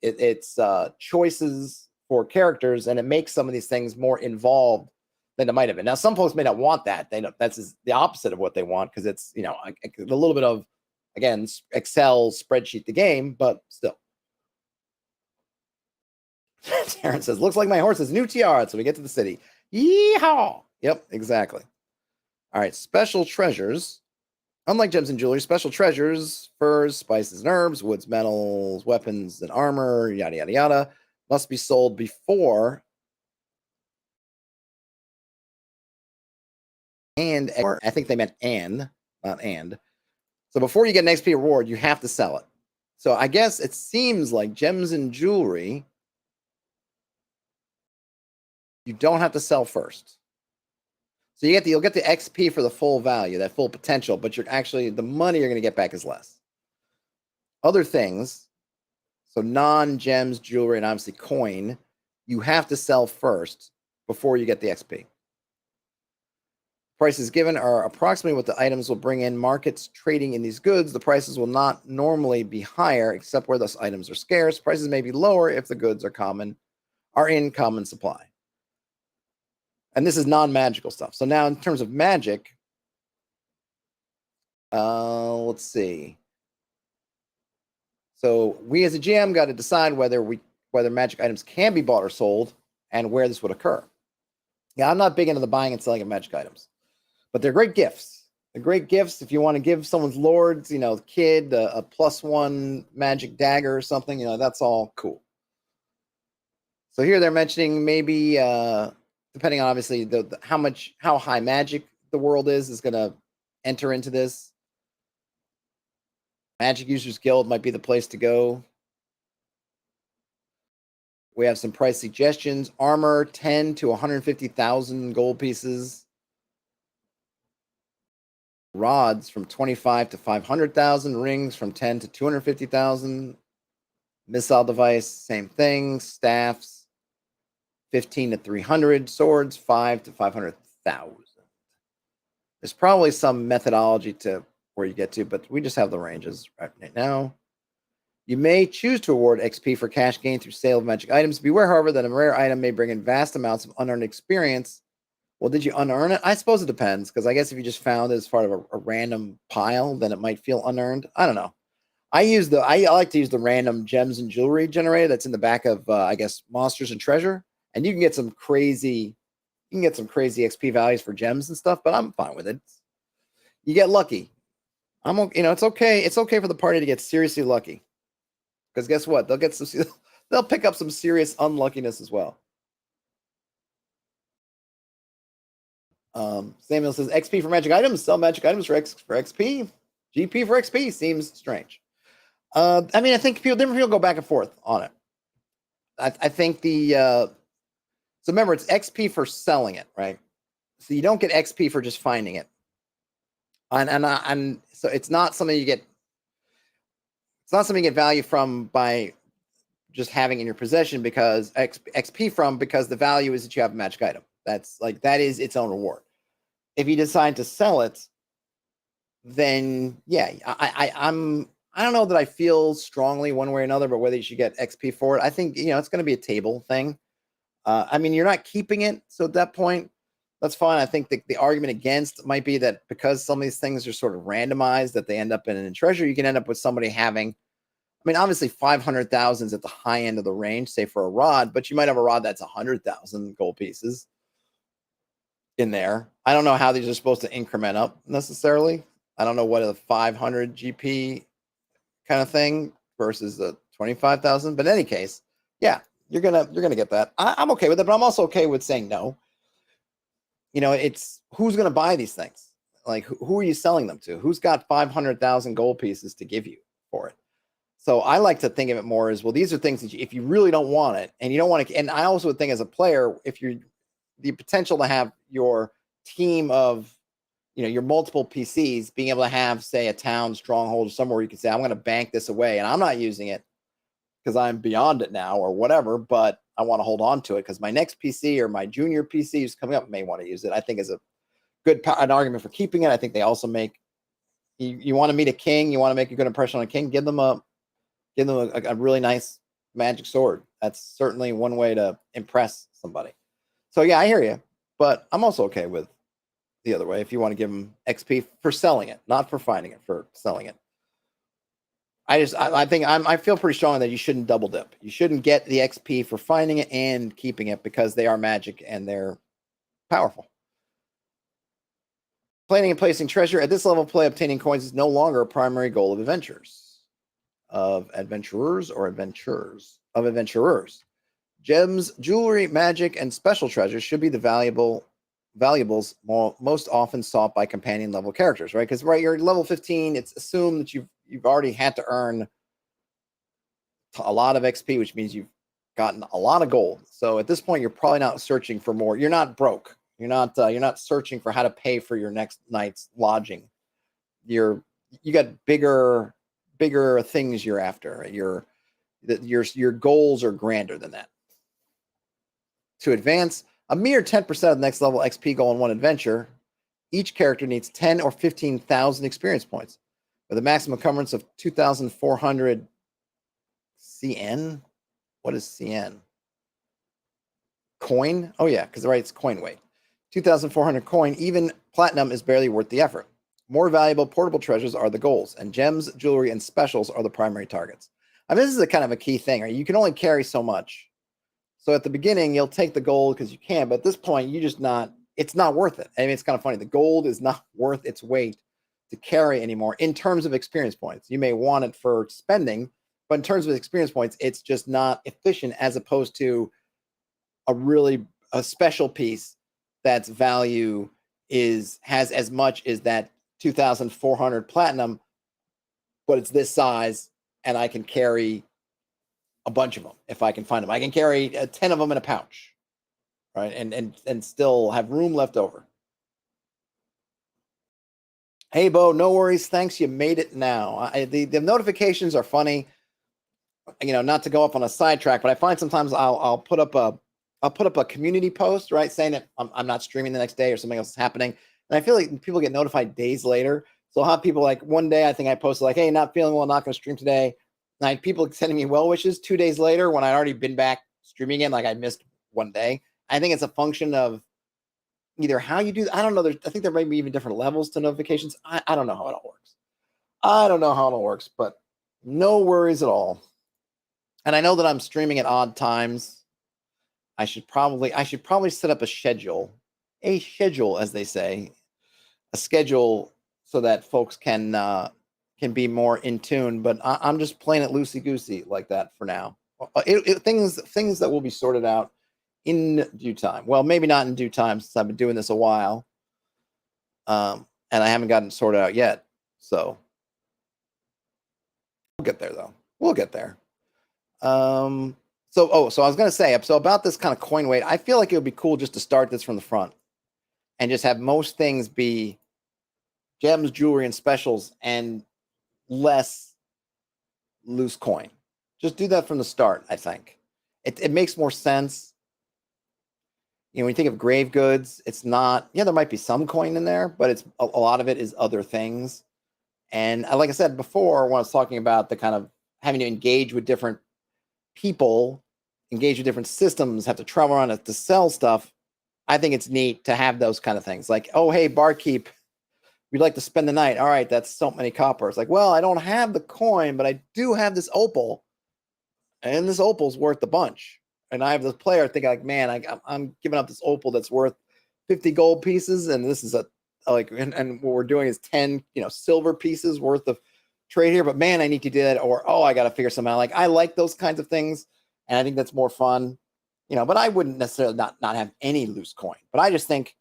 It's choices for characters, and it makes some of these things more involved than it might have been. Now, some folks may not want that. That's the opposite of what they want, because it's, a little bit of, again, Excel spreadsheet the game, but still. Terrence says, looks like my horse's new tiara, so we get to the city. Yeehaw! Yep, exactly. All right, special treasures. Unlike gems and jewelry, special treasures, furs, spices and herbs, woods, metals, weapons, and armor, yada, yada, yada, must be sold before I think they meant not and. So before you get an XP reward, you have to sell it. So I guess it seems like gems and jewelry, you don't have to sell first. So you'll get the XP for the full value, that full potential, but you're actually, the money you're going to get back is less. Other things, so non-gems, jewelry, and obviously coin, you have to sell first before you get the XP. Prices given are approximately what the items will bring in. Markets trading in these goods, the prices will not normally be higher except where those items are scarce. Prices may be lower if the goods are in common supply. And this is non-magical stuff. So now in terms of magic, let's see. So we as a GM got to decide whether magic items can be bought or sold and where this would occur. Yeah, I'm not big into the buying and selling of magic items, but they're great gifts. They're great gifts if you want to give someone's lords, kid, a +1 magic dagger or something, that's all cool. So here they're mentioning maybe, depending on obviously how high magic the world is going to enter into this. Magic Users Guild might be the place to go. We have some price suggestions. Armor, 10 to 150,000 gold pieces. Rods from 25 to 500,000. Rings from 10 to 250,000. Missile device, same thing. Staffs, 15 to 300. Swords, 5 to 500,000. There's probably some methodology to where you get to, but we just have the ranges right now. You may choose to award XP for cash gain through sale of magic items. Beware, however, that a rare item may bring in vast amounts of unearned experience. Well, did you unearn it? I suppose it depends, because I guess if you just found it as part of a random pile, then it might feel unearned. I don't know. I like to use the random gems and jewelry generator that's in the back of I guess Monsters and Treasure, and you can get some crazy XP values for gems and stuff. But I'm fine with it. You get lucky. It's okay. It's okay for the party to get seriously lucky, because guess what? They'll pick up some serious unluckiness as well. Samuel says XP for magic items. Sell magic items for XP. GP for XP seems strange. I think different people go back and forth on it. I think so remember, it's XP for selling it, right? So you don't get XP for just finding it. And so it's not something you get value from by just having in your possession, because XP from, because the value is that you have a magic item. That is its own reward. If you decide to sell it, then yeah, I don't know that I feel strongly one way or another, but whether you should get XP for it. I think it's going to be a table thing. You're not keeping it, so at that point, that's fine. I think the argument against might be that because some of these things are sort of randomized, that they end up in treasure, you can end up with somebody having, obviously 500,000 is at the high end of the range, say for a rod, but you might have a rod that's 100,000 gold pieces in there. I don't know how these are supposed to increment up necessarily. I don't know what a 500 GP kind of thing versus the 25,000, but in any case, yeah, you're gonna get that. I'm okay with it, but I'm also okay with saying no. It's who's going to buy these things? Like, who are you selling them to? Who's got 500,000 gold pieces to give you for it? So I like to think of it more as, well, these are things that if you really don't want it, and you don't want to, and I also would think as a player, if you're the potential to have your team of, your multiple PCs being able to have, say, a town stronghold or somewhere you can say, I'm going to bank this away and I'm not using it because I'm beyond it now or whatever, but I want to hold on to it because my next PC or my junior PC who's coming up may want to use it. I think is an argument for keeping it. I think they also make, you want to meet a king, you want to make a good impression on a king, give them a really nice magic sword. That's certainly one way to impress somebody. So yeah, I hear you, but I'm also okay with the other way. If you want to give them XP for selling it, not for finding it, for selling it. I feel pretty strong that you shouldn't double dip. You shouldn't get the XP for finding it and keeping it because they are magic and they're powerful. Planning and placing treasure at this level of play, obtaining coins is no longer a primary goal of adventurers. Gems, jewelry, magic, and special treasures should be the valuables most often sought by companion level characters, right? Because you're level 15, it's assumed that you've already had to earn a lot of XP, which means you've gotten a lot of gold. So at this point, you're probably not searching for more. You're not broke. You're not searching for how to pay for your next night's lodging. You got bigger things you're after. Your goals are grander than that. To advance a mere 10% of the next level XP goal in one adventure, each character needs 10 or 15,000 experience points with a maximum encumbrance of 2,400 CN. What is CN? Coin? Oh yeah, because it's coin weight. 2,400 coin. Even platinum is barely worth the effort. More valuable portable treasures are the goals, and gems, jewelry, and specials are the primary targets. I mean, this is a kind of a key thing, right? You can only carry so much. So at the beginning, you'll take the gold because you can, but at this point, it's not worth it. I mean, it's kind of funny. The gold is not worth its weight to carry anymore in terms of experience points. You may want it for spending, but in terms of experience points, it's just not efficient as opposed to a special piece that's value has as much as that 2,400 platinum, but it's this size, and I can carry a bunch of them if I can find them. I can carry 10 of them in a pouch, right? And still have room left over. Hey, Bo, no worries. Thanks. You made it now. The notifications are funny, not to go off on a sidetrack, but I find sometimes I'll put up a community post, right, saying that I'm not streaming the next day or something else is happening. And I feel like people get notified days later. So I'll have people like one day, I think I posted like, hey, not feeling well, not going to stream today. And I had people sending me well wishes 2 days later when I'd already been back streaming again, like I missed one day. I think it's a function of either how you do. I don't know. I think there might be even different levels to notifications. I don't know how it all works. I don't know how it all works, but no worries at all. And I know that I'm streaming at odd times. I should probably set up a schedule, as they say, a schedule so that folks can be more in tune. But I'm just playing it loosey goosey like that for now. Things that will be sorted out in due time. Well, maybe not in due time since I've been doing this a while, and I haven't gotten sorted out yet. So we'll get there, though. We'll get there. So I was going to say, so about this kind of coin weight, I feel like it would be cool just to start this from the front and just have most things be gems, jewelry, and specials and less loose coin. Just do that from the start, I think. It makes more sense. When you think of grave goods, it's not, there might be some coin in there, but it's a lot of it is other things. And like I said before, when I was talking about the kind of having to engage with different people, engage with different systems, have to travel around to sell stuff, I think it's neat to have those kind of things. Like, oh, hey, barkeep, we'd like to spend the night. All right, that's so many copper. It's like, well, I don't have the coin, but I do have this opal, and this opal's worth a bunch. And I have this player thinking like, man, I'm giving up this opal that's worth 50 gold pieces, and this is and what we're doing is 10, silver pieces worth of trade here. But man, I need to do that, or I got to figure something out. Like I like those kinds of things, and I think that's more fun, But I wouldn't necessarily not have any loose coin. But I just think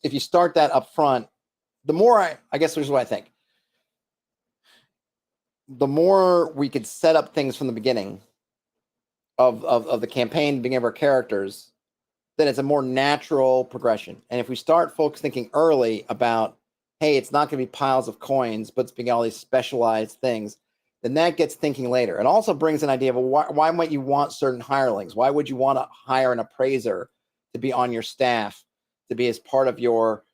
if you start that up front, the more I guess here's what I think. The more we could set up things from the beginning of the campaign, beginning of our characters, then it's a more natural progression. And if we start folks thinking early about, hey, it's not going to be piles of coins, but it's being all these specialized things, then that gets thinking later. It also brings an idea of why might you want certain hirelings? Why would you want to hire an appraiser to be on your staff, to be as part of your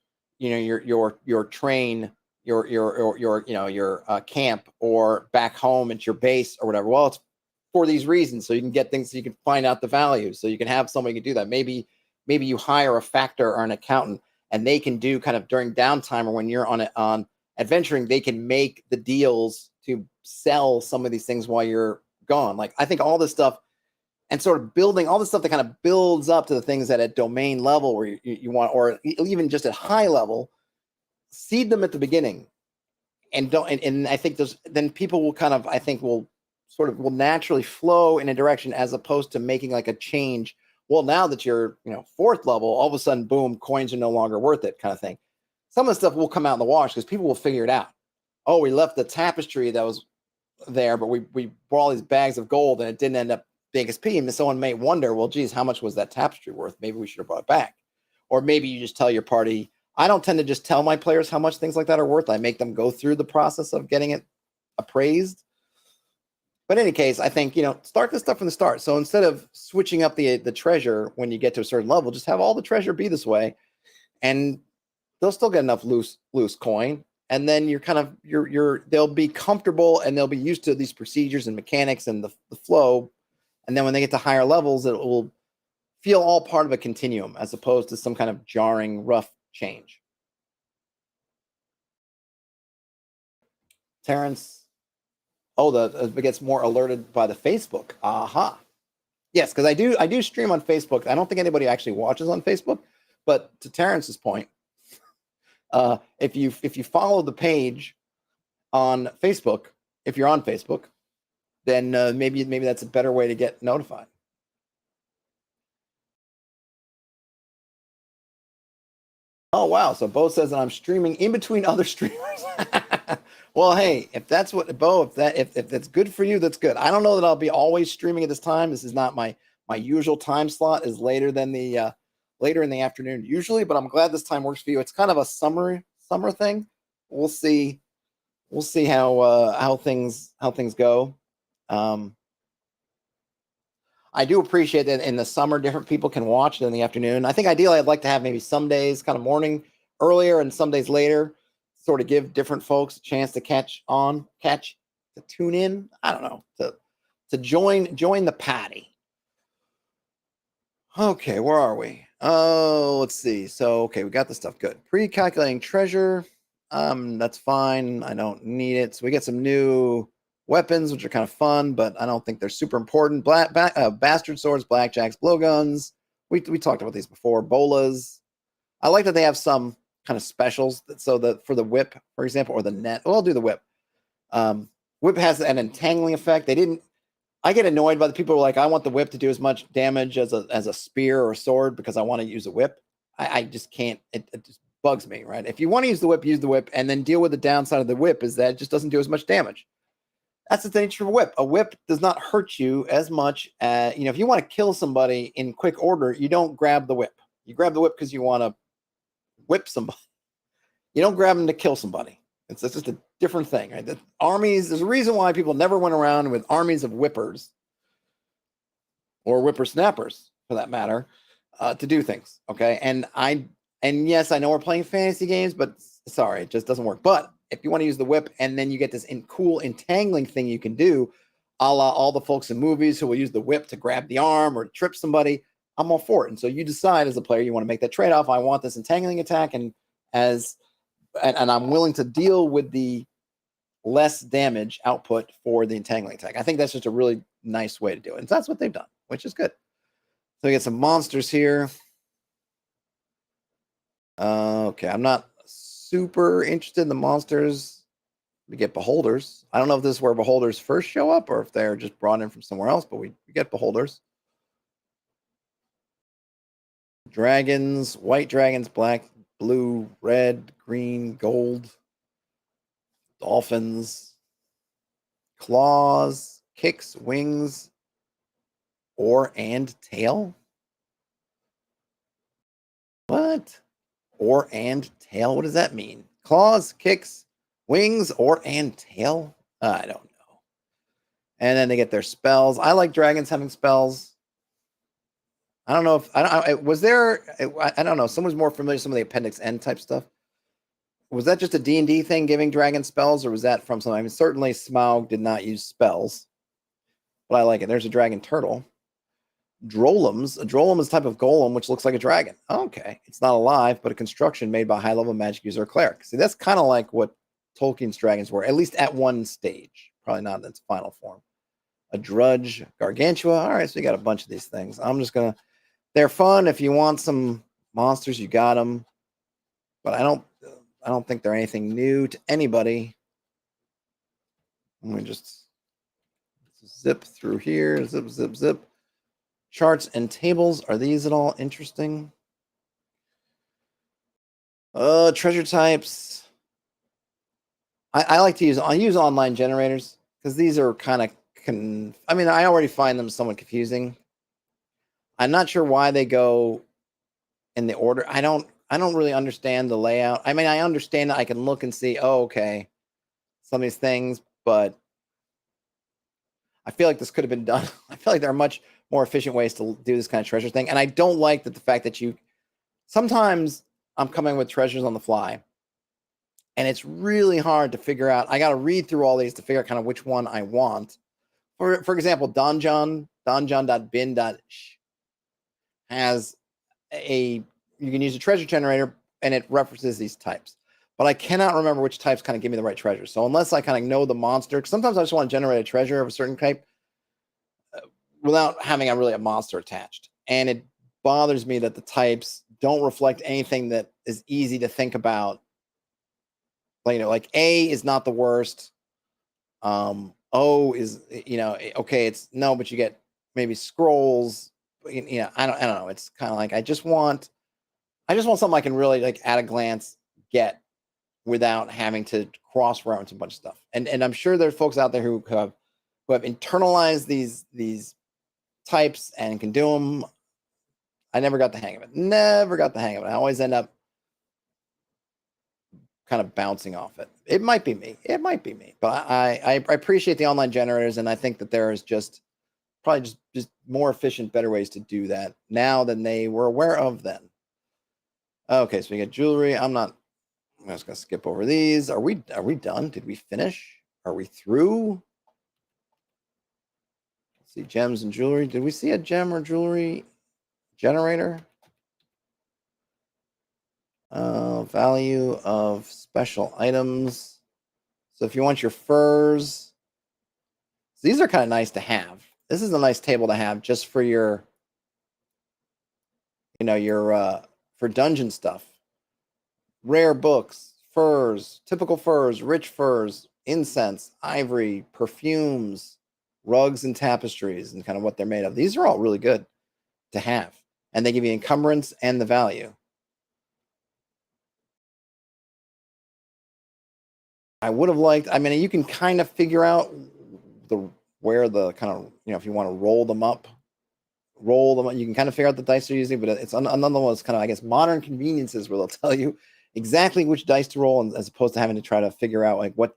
train, your camp, or back home at your base or whatever? Well, it's for these reasons, so you can get things, so you can find out the value, so you can have somebody who can do that. Maybe you hire a factor or an accountant, and they can do kind of during downtime or when you're on adventuring, they can make the deals to sell some of these things while you're gone. Like I think all this stuff and sort of building all this stuff that kind of builds up to the things that at domain level where you want, or even just at high level, seed them at the beginning, and I think then people will kind of, I think will naturally flow in a direction as opposed to making like a change. Well, now that you're, fourth level, all of a sudden, boom, coins are no longer worth it kind of thing. Some of the stuff will come out in the wash because people will figure it out. Oh, we left the tapestry that was there, but we brought all these bags of gold and it didn't end up XP, and someone may wonder, well, geez, how much was that tapestry worth? Maybe we should have brought it back. Or maybe you just tell your party. I don't tend to just tell my players how much things like that are worth. I make them go through the process of getting it appraised. But in any case, I think, start this stuff from the start. So instead of switching up the treasure when you get to a certain level, just have all the treasure be this way, and they'll still get enough loose coin. And then they'll be comfortable and they'll be used to these procedures and mechanics and the flow. And then when they get to higher levels, it will feel all part of a continuum as opposed to some kind of jarring, rough change. Terrence, it gets more alerted by the Facebook. Aha. Yes, because I do stream on Facebook. I don't think anybody actually watches on Facebook, but to Terrence's point, if you follow the page on Facebook, if you're on Facebook, then maybe that's a better way to get notified. Oh wow! So Bo says that I'm streaming in between other streamers. Well, hey, if that's what Bo, if that's good for you, that's good. I don't know that I'll be always streaming at this time. This is not my usual time slot. Is later than the later in the afternoon usually, but I'm glad this time works for you. It's kind of a summer thing. We'll see how things go. I do appreciate that in the summer, different people can watch it in the afternoon. I think ideally I'd like to have maybe some days kind of morning earlier and some days later, sort of give different folks a chance to to tune in. I don't know, to join the patty. Okay, where are we? Oh, let's see. So, okay, we got the stuff. Good. Pre-calculating treasure. That's fine. I don't need it. So we get some new weapons, which are kind of fun, but I don't think they're super important. Bastard swords, blackjacks, blowguns. We talked about these before. Bolas. I like that they have some kind of specials. So that for the whip, for example, or the net. Well, I'll do the whip. Whip has an entangling effect. I get annoyed by the people who are like, I want the whip to do as much damage as a spear or a sword because I want to use a whip. I just can't. It just bugs me, right? If you want to use the whip, and then deal with the downside of the whip is that it just doesn't do as much damage. That's the nature of a whip. A whip does not hurt you as much as, if you want to kill somebody in quick order, you don't grab the whip. You grab the whip because you want to whip somebody. You don't grab them to kill somebody. It's just a different thing, right? The armies, there's a reason why people never went around with armies of whippers or whippersnappers, for that matter, to do things. Okay, and yes, I know we're playing fantasy games, but sorry, it just doesn't work. But if you want to use the whip, and then you get this cool entangling thing you can do, a la all the folks in movies who will use the whip to grab the arm or trip somebody, I'm all for it. And so you decide as a player, you want to make that trade-off. I want this entangling attack, and I'm willing to deal with the less damage output for the entangling attack. I think that's just a really nice way to do it. And that's what they've done, which is good. So we get some monsters here. Okay, I'm not super interested in the monsters. We get beholders. I don't know if this is where beholders first show up or if they're just brought in from somewhere else, but we get beholders. Dragons, white dragons, black, blue, red, green, gold. Dolphins, claws, kicks, wings, and tail. What? And tail? What does that mean? Claws, kicks, wings, and tail? I don't know. And then they get their spells. I like dragons having spells. I don't know if I don't know. Someone's more familiar with some of the Appendix N type stuff. Was that just a D&D thing, giving dragon spells, or was that from something? I mean, certainly Smaug did not use spells, but I like it. There's a dragon turtle. Drolums. A drolum is a type of golem, which looks like a dragon. Okay. It's not alive, but a construction made by a high-level magic user or cleric. See, that's kind of like what Tolkien's dragons were, at least at one stage. Probably not in its final form. A drudge. Gargantua. All right, so we got a bunch of these things. I'm just going to... They're fun. If you want some monsters, you got them. But I don't think they're anything new to anybody. Let me just zip through here. Zip, zip, zip. Charts and tables. Are these at all interesting? Treasure types. I like to use online generators because these are kind of I mean, I already find them somewhat confusing. I'm not sure why they go in the order. I don't really understand the layout. I mean, I understand that I can look and see, oh, okay, some of these things, but I feel like this could have been done. I feel like there are much more efficient ways to do this kind of treasure thing. And I don't like that the fact that sometimes I'm coming with treasures on the fly, and it's really hard to figure out. I got to read through all these to figure out kind of which one I want. For example, donjon.bin.sh has you can use a treasure generator, and it references these types. But I cannot remember which types kind of give me the right treasure. So unless I kind of know the monster, because sometimes I just want to generate a treasure of a certain type without having a monster attached. And it bothers me that the types don't reflect anything that is easy to think about. Like A is not the worst. O is, okay, it's no, but you get maybe scrolls. I don't know. It's kind of like I just want something I can really like at a glance get without having to cross-reference a bunch of stuff. And I'm sure there's folks out there who have internalized these types and can do them. I never got the hang of it. I always end up kind of bouncing off it. It might be me. But I appreciate the online generators, and I think that there is probably just more efficient, better ways to do that now than they were aware of then. Okay, so we get jewelry. I'm just gonna skip over these. Are we done? Did we finish? Are we through? Let's see, gems and jewelry. Did we see a gem or jewelry generator? Value of special items. So if you want your furs, so these are kind of nice to have. This is a nice table to have just for your, for dungeon stuff. Rare books, furs, typical furs, rich furs, incense, ivory, perfumes, rugs and tapestries, and kind of what they're made of. These are all really good to have. And they give you encumbrance and the value. I would have liked, I mean, you can kind of figure out where the kind of, if you want to roll them up, you can kind of figure out the dice they're using, but it's another one that's kind of, I guess, modern conveniences where they'll tell you exactly which dice to roll, as opposed to having to try to figure out like what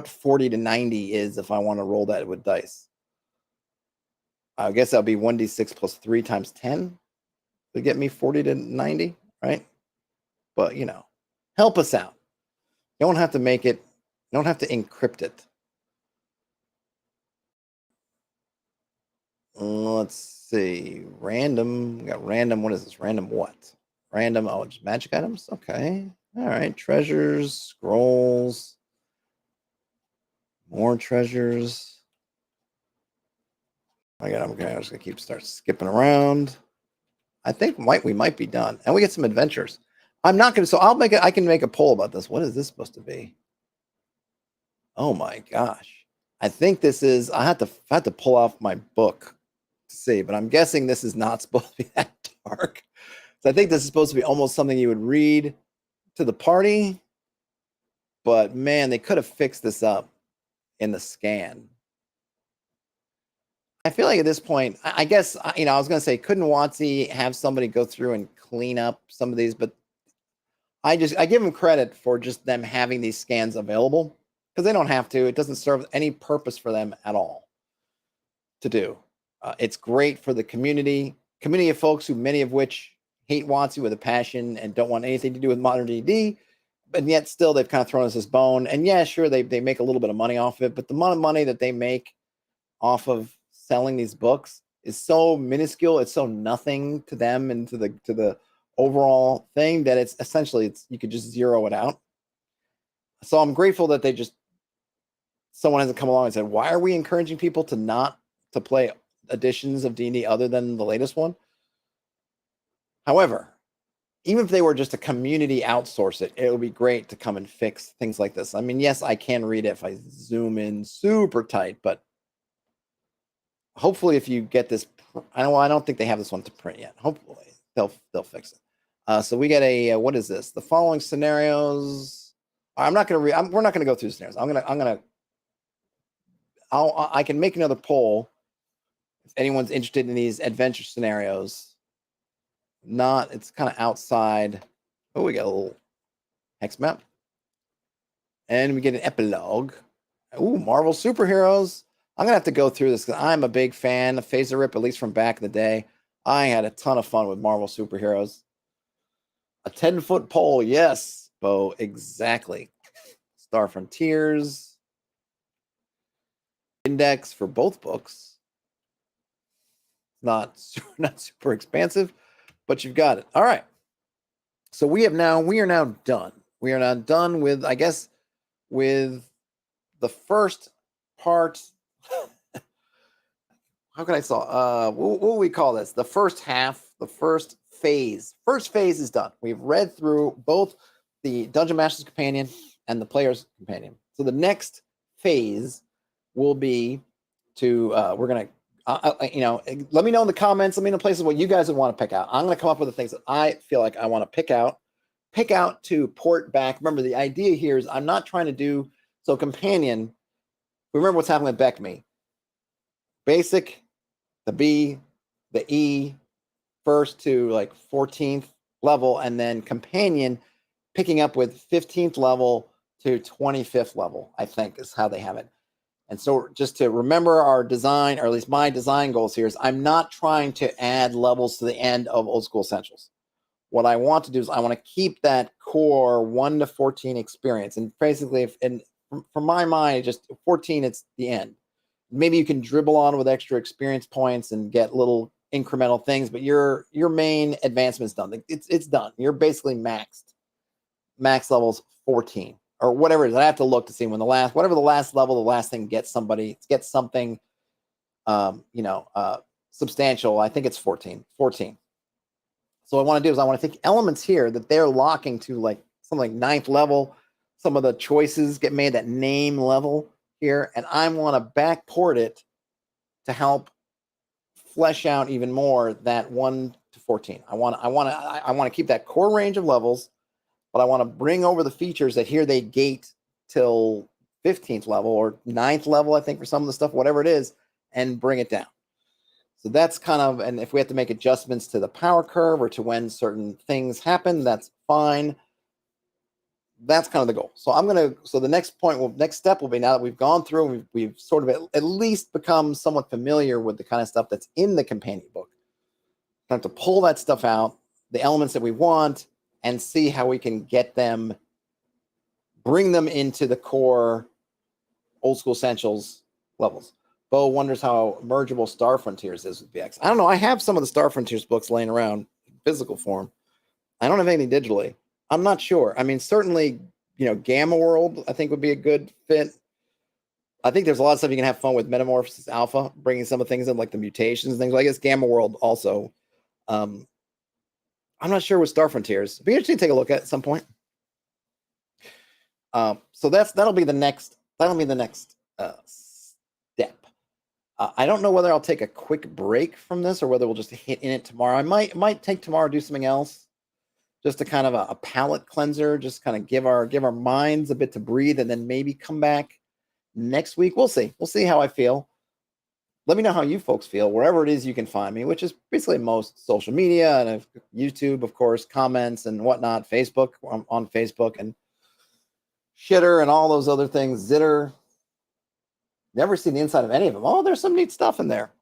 40 to 90 is if I want to roll that with dice. I guess that'll be 1d6 plus 3 times 10 to get me 40 to 90, right? But, help us out. You don't have to make it, you don't have to encrypt it. Let's see. Random. We got random. What is this? Random what? Random. Oh, just magic items. Okay. All right. Treasures, scrolls, more treasures. Okay. I'm just gonna start skipping around. I think we might be done, and we get some adventures. I'm not gonna. So I can make a poll about this. What is this supposed to be? Oh my gosh! I think this is. I have to pull off my book to see, but I'm guessing this is not supposed to be that dark. So I think this is supposed to be almost something you would read to the party. But man, they could have fixed this up in the scan. I feel like at this point, I guess, I was going to say, couldn't WotC have somebody go through and clean up some of these? But I give them credit for just them having these scans available, because they don't have to. It doesn't serve any purpose for them at all to do. It's great for the community of folks who, many of which hate WotC with a passion and don't want anything to do with modern D&D, but yet still they've kind of thrown us this bone. And yeah, sure, they make a little bit of money off of it, but the amount of money that they make off of selling these books is so minuscule. It's so nothing to them and to the overall thing that it's essentially you could just zero it out. So I'm grateful that someone hasn't come along and said, why are we encouraging people to play editions of D&D other than the latest one? However, even if they were just a community outsource it would be great to come and fix things like this. I mean, yes, I can read it if I zoom in super tight, but hopefully if you get this, I don't think they have this one to print yet. Hopefully they'll fix it. So we get what is this? The following scenarios. I'm not going to read. We're not going to go through scenarios. I can make another poll if anyone's interested in these adventure scenarios. It's kind of outside. Oh, we got a little hex map. And we get an epilogue. Ooh, Marvel superheroes. I'm going to have to go through this because I'm a big fan of Phaser Rip, at least from back in the day. I had a ton of fun with Marvel superheroes. A 10-foot pole. Yes, Bo, exactly. Star Frontiers. Index for both books. Not super expansive, but you've got it. All right. So we are now done. We are now done with, I guess, with the first part. How can I saw? What will we call this? The first half, the first phase. First phase is done. We've read through both the Dungeon Master's Companion and the Player's Companion. So the next phase will be to we're gonna let me know in the comments. Let me know places what you guys would want to pick out. I'm gonna come up with the things that I feel like I want to pick out to port back. Remember, the idea here is I'm not trying to do so companion. Remember what's happening with BECMI. Basic, the B, the E, first to like 14th level, and then companion picking up with 15th level to 25th level, I think is how they have it. And so just to remember our design, or at least my design goals here, is I'm not trying to add levels to the end of Old School Essentials. What I want to do is I want to keep that core 1 to 14 experience. And basically, from my mind, just 14, it's the end. Maybe you can dribble on with extra experience points and get little incremental things, but your main advancement's done. It's done. You're basically maxed. Max level's 14 or whatever it is. I have to look to see when the last level, the last thing gets something, substantial. I think it's 14. So what I want to do is I want to take elements here that they're locking to like something like 9th level. Some of the choices get made at name level here, and I want to backport it to help flesh out even more that 1 to 14. I want to keep that core range of levels, but I want to bring over the features that here they gate till 15th level or 9th level, I think, for some of the stuff, whatever it is, and bring it down. So that's kind of, and if we have to make adjustments to the power curve or to when certain things happen, that's fine. That's kind of the goal. So the next step will be, now that we've gone through and we've sort of at least become somewhat familiar with the kind of stuff that's in the companion book, we have to pull that stuff out, the elements that we want, and see how we can bring them into the core Old School Essentials levels. Bo wonders how mergeable Star Frontiers is with BX. I don't know. I have some of the Star Frontiers books laying around in physical form. I don't have anything digitally. I'm not sure. I mean, certainly, Gamma World, I think, would be a good fit. I think there's a lot of stuff you can have fun with Metamorphosis Alpha, bringing some of the things in, like the mutations and things. I guess Gamma World also. I'm not sure with Star Frontiers. It'd be interesting to take a look at some point. So that'll be the next step. I don't know whether I'll take a quick break from this or whether we'll just hit in it tomorrow. I might take tomorrow, do something else, just to kind of a palate cleanser, just kind of give our minds a bit to breathe, and then maybe come back next week. We'll see how I feel. Let me know how you folks feel, wherever it is you can find me, which is basically most social media and YouTube, of course, comments and whatnot, Facebook, on Facebook, and Shitter and all those other things, Zitter. Never seen the inside of any of them. Oh, there's some neat stuff in there.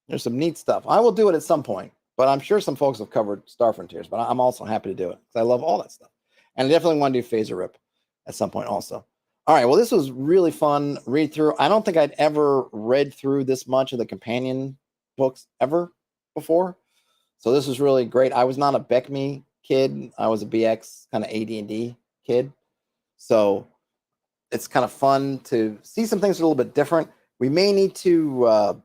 There's some neat stuff. I will do it at some point, but I'm sure some folks have covered Star Frontiers, but I'm also happy to do it because I love all that stuff. And I definitely want to do Phaser Rip at some point also. All right, well, this was really fun read through. I don't think I'd ever read through this much of the companion books ever before. So this was really great. I was not a BECMI kid. I was a BX kind of AD&D kid. So it's kind of fun to see some things that are a little bit different. We may need to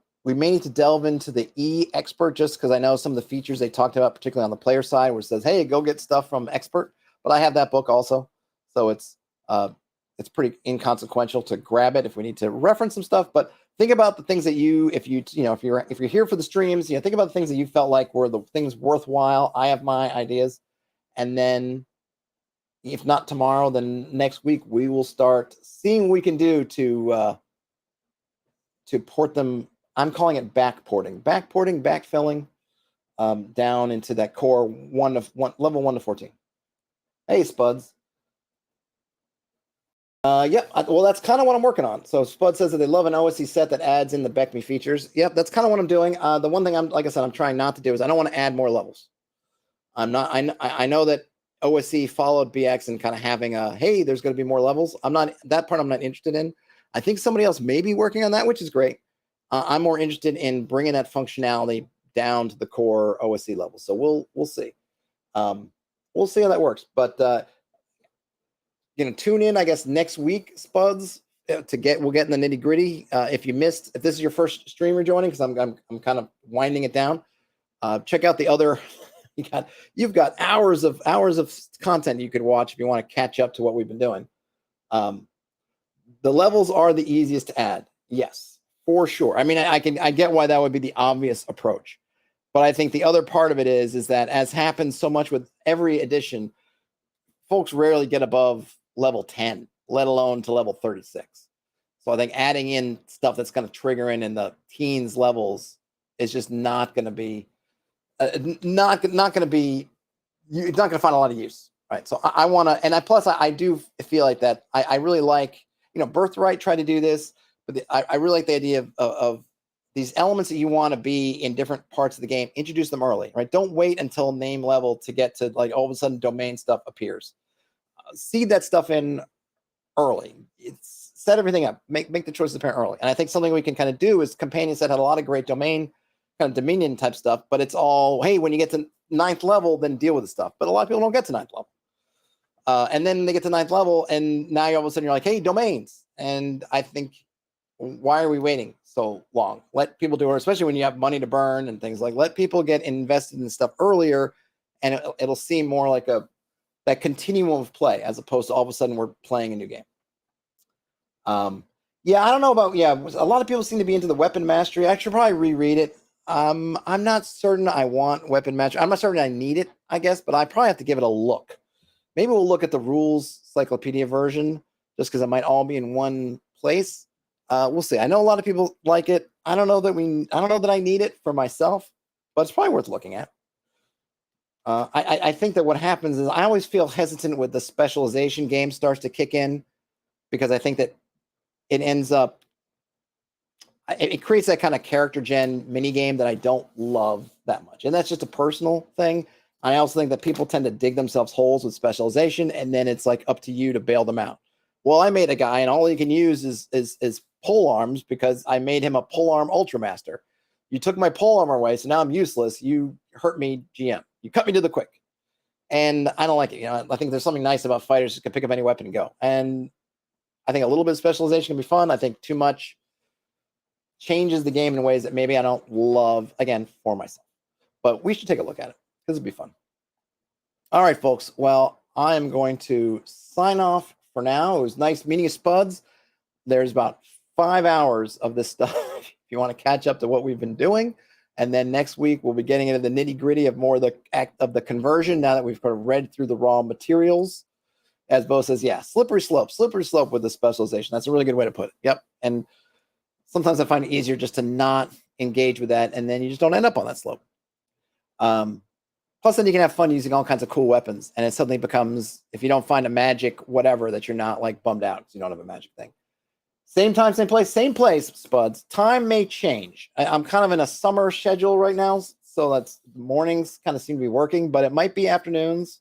delve into the E-Expert, just because I know some of the features they talked about, particularly on the player side, where it says, hey, go get stuff from Expert. But I have that book also. So it's pretty inconsequential to grab it if we need to reference some stuff. But think about the things that if you're here for the streams, think about the things that you felt like were the things worthwhile. I have my ideas. And then if not tomorrow, then next week we will start seeing what we can do to to port them. I'm calling it backporting, backfilling down into that core level 1 to 14. Hey, Spuds. Yep. Well, that's kind of what I'm working on. So Spud says that they love an OSE set that adds in the BECMI features. Yep, that's kind of what I'm doing. The one thing like I said, I'm trying not to do is I don't want to add more levels. I'm not. I know that OSE followed BX and kind of having a hey, there's going to be more levels. I'm not that part. I'm not interested in. I think somebody else may be working on that, which is great. I'm more interested in bringing that functionality down to the core OSE level. So we'll see. We'll see how that works. But tune in, I guess, next week, Spuds, we'll get in the nitty gritty. If this is your first streamer joining, because I'm kind of winding it down, check out the other. You've got hours of content you could watch if you want to catch up to what we've been doing. The levels are the easiest to add. Yes, for sure. I mean, I get why that would be the obvious approach, but I think the other part of it is that as happens so much with every edition, folks rarely get above level 10, let alone to level 36. So I think adding in stuff that's going to trigger in the teens levels is just not going to be not going to be. It's not going to find a lot of use, right? So I want to, and I do feel like that. I really like, Birthright tried to do this, but I really like the idea of these elements that you want to be in different parts of the game. Introduce them early, right? Don't wait until name level to get to like all of a sudden domain stuff appears. Seed that stuff in early. Set everything up. Make the choices apparent early. And I think something we can kind of do is companions that had a lot of great domain, kind of Dominion type stuff, but it's all, hey, when you get to 9th level, then deal with the stuff. But a lot of people don't get to 9th level. And then they get to 9th level, and now all of a sudden you're like, hey, domains. And I think, why are we waiting so long? Let people do it, especially when you have money to burn and things like. Let people get invested in stuff earlier, and it'll seem more like that continuum of play as opposed to all of a sudden we're playing a new game. Yeah, I don't know about, a lot of people seem to be into the weapon mastery. I should probably reread it. I'm not certain I want weapon mastery. I'm not certain I need it, I guess, but I probably have to give it a look. Maybe we'll look at the rules cyclopedia version just because it might all be in one place. We'll see. I know a lot of people like it. I don't know that I need it for myself, but it's probably worth looking at. I think that what happens is I always feel hesitant with the specialization game starts to kick in, because I think that it ends up, it creates that kind of character gen mini game that I don't love that much. And that's just a personal thing. I also think that people tend to dig themselves holes with specialization, and then it's like up to you to bail them out. Well, I made a guy and all he can use is pole arms because I made him a pole arm ultramaster. You took my pole armor away, so now I'm useless. You hurt me, GM. You cut me to the quick. And I don't like it. I think there's something nice about fighters who can pick up any weapon and go. And I think a little bit of specialization can be fun. I think too much changes the game in ways that maybe I don't love, again, for myself. But we should take a look at it because it'd be fun. All right, folks. Well, I am going to sign off for now. It was nice meeting you, Spuds. There's about 5 hours of this stuff if you want to catch up to what we've been doing. And then next week, we'll be getting into the nitty-gritty of more of the act of the conversion now that we've kind of read through the raw materials. As Bo says, yeah, slippery slope with the specialization. That's a really good way to put it. Yep. And sometimes I find it easier just to not engage with that, and then you just don't end up on that slope. Plus, then you can have fun using all kinds of cool weapons, and it suddenly becomes, if you don't find a magic whatever, that you're not like bummed out because you don't have a magic thing. Same time, same place, Spuds. Time may change. I'm kind of in a summer schedule right now, so that's mornings kind of seem to be working, but it might be afternoons.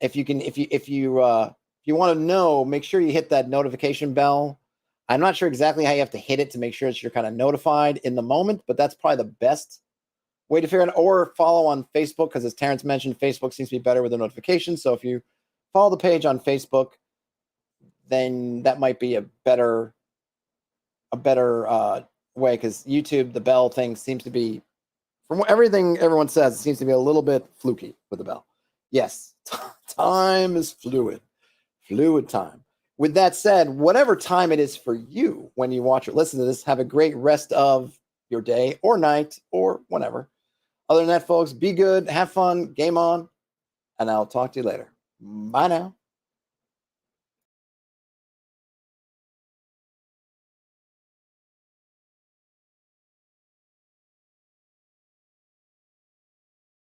If you want to know, make sure you hit that notification bell. I'm not sure exactly how you have to hit it to make sure that you're kind of notified in the moment, but that's probably the best way to figure it out. Or follow on Facebook, because as Terrence mentioned, Facebook seems to be better with the notifications. So if you follow the page on Facebook, then that might be a better way, because YouTube, the bell thing seems to be, from everything everyone says, it seems to be a little bit fluky with the bell. Yes, time is fluid time. With that said, whatever time it is for you when you watch or listen to this, have a great rest of your day or night or whatever. Other than that, folks, be good, have fun, game on, and I'll talk to you later. Bye now.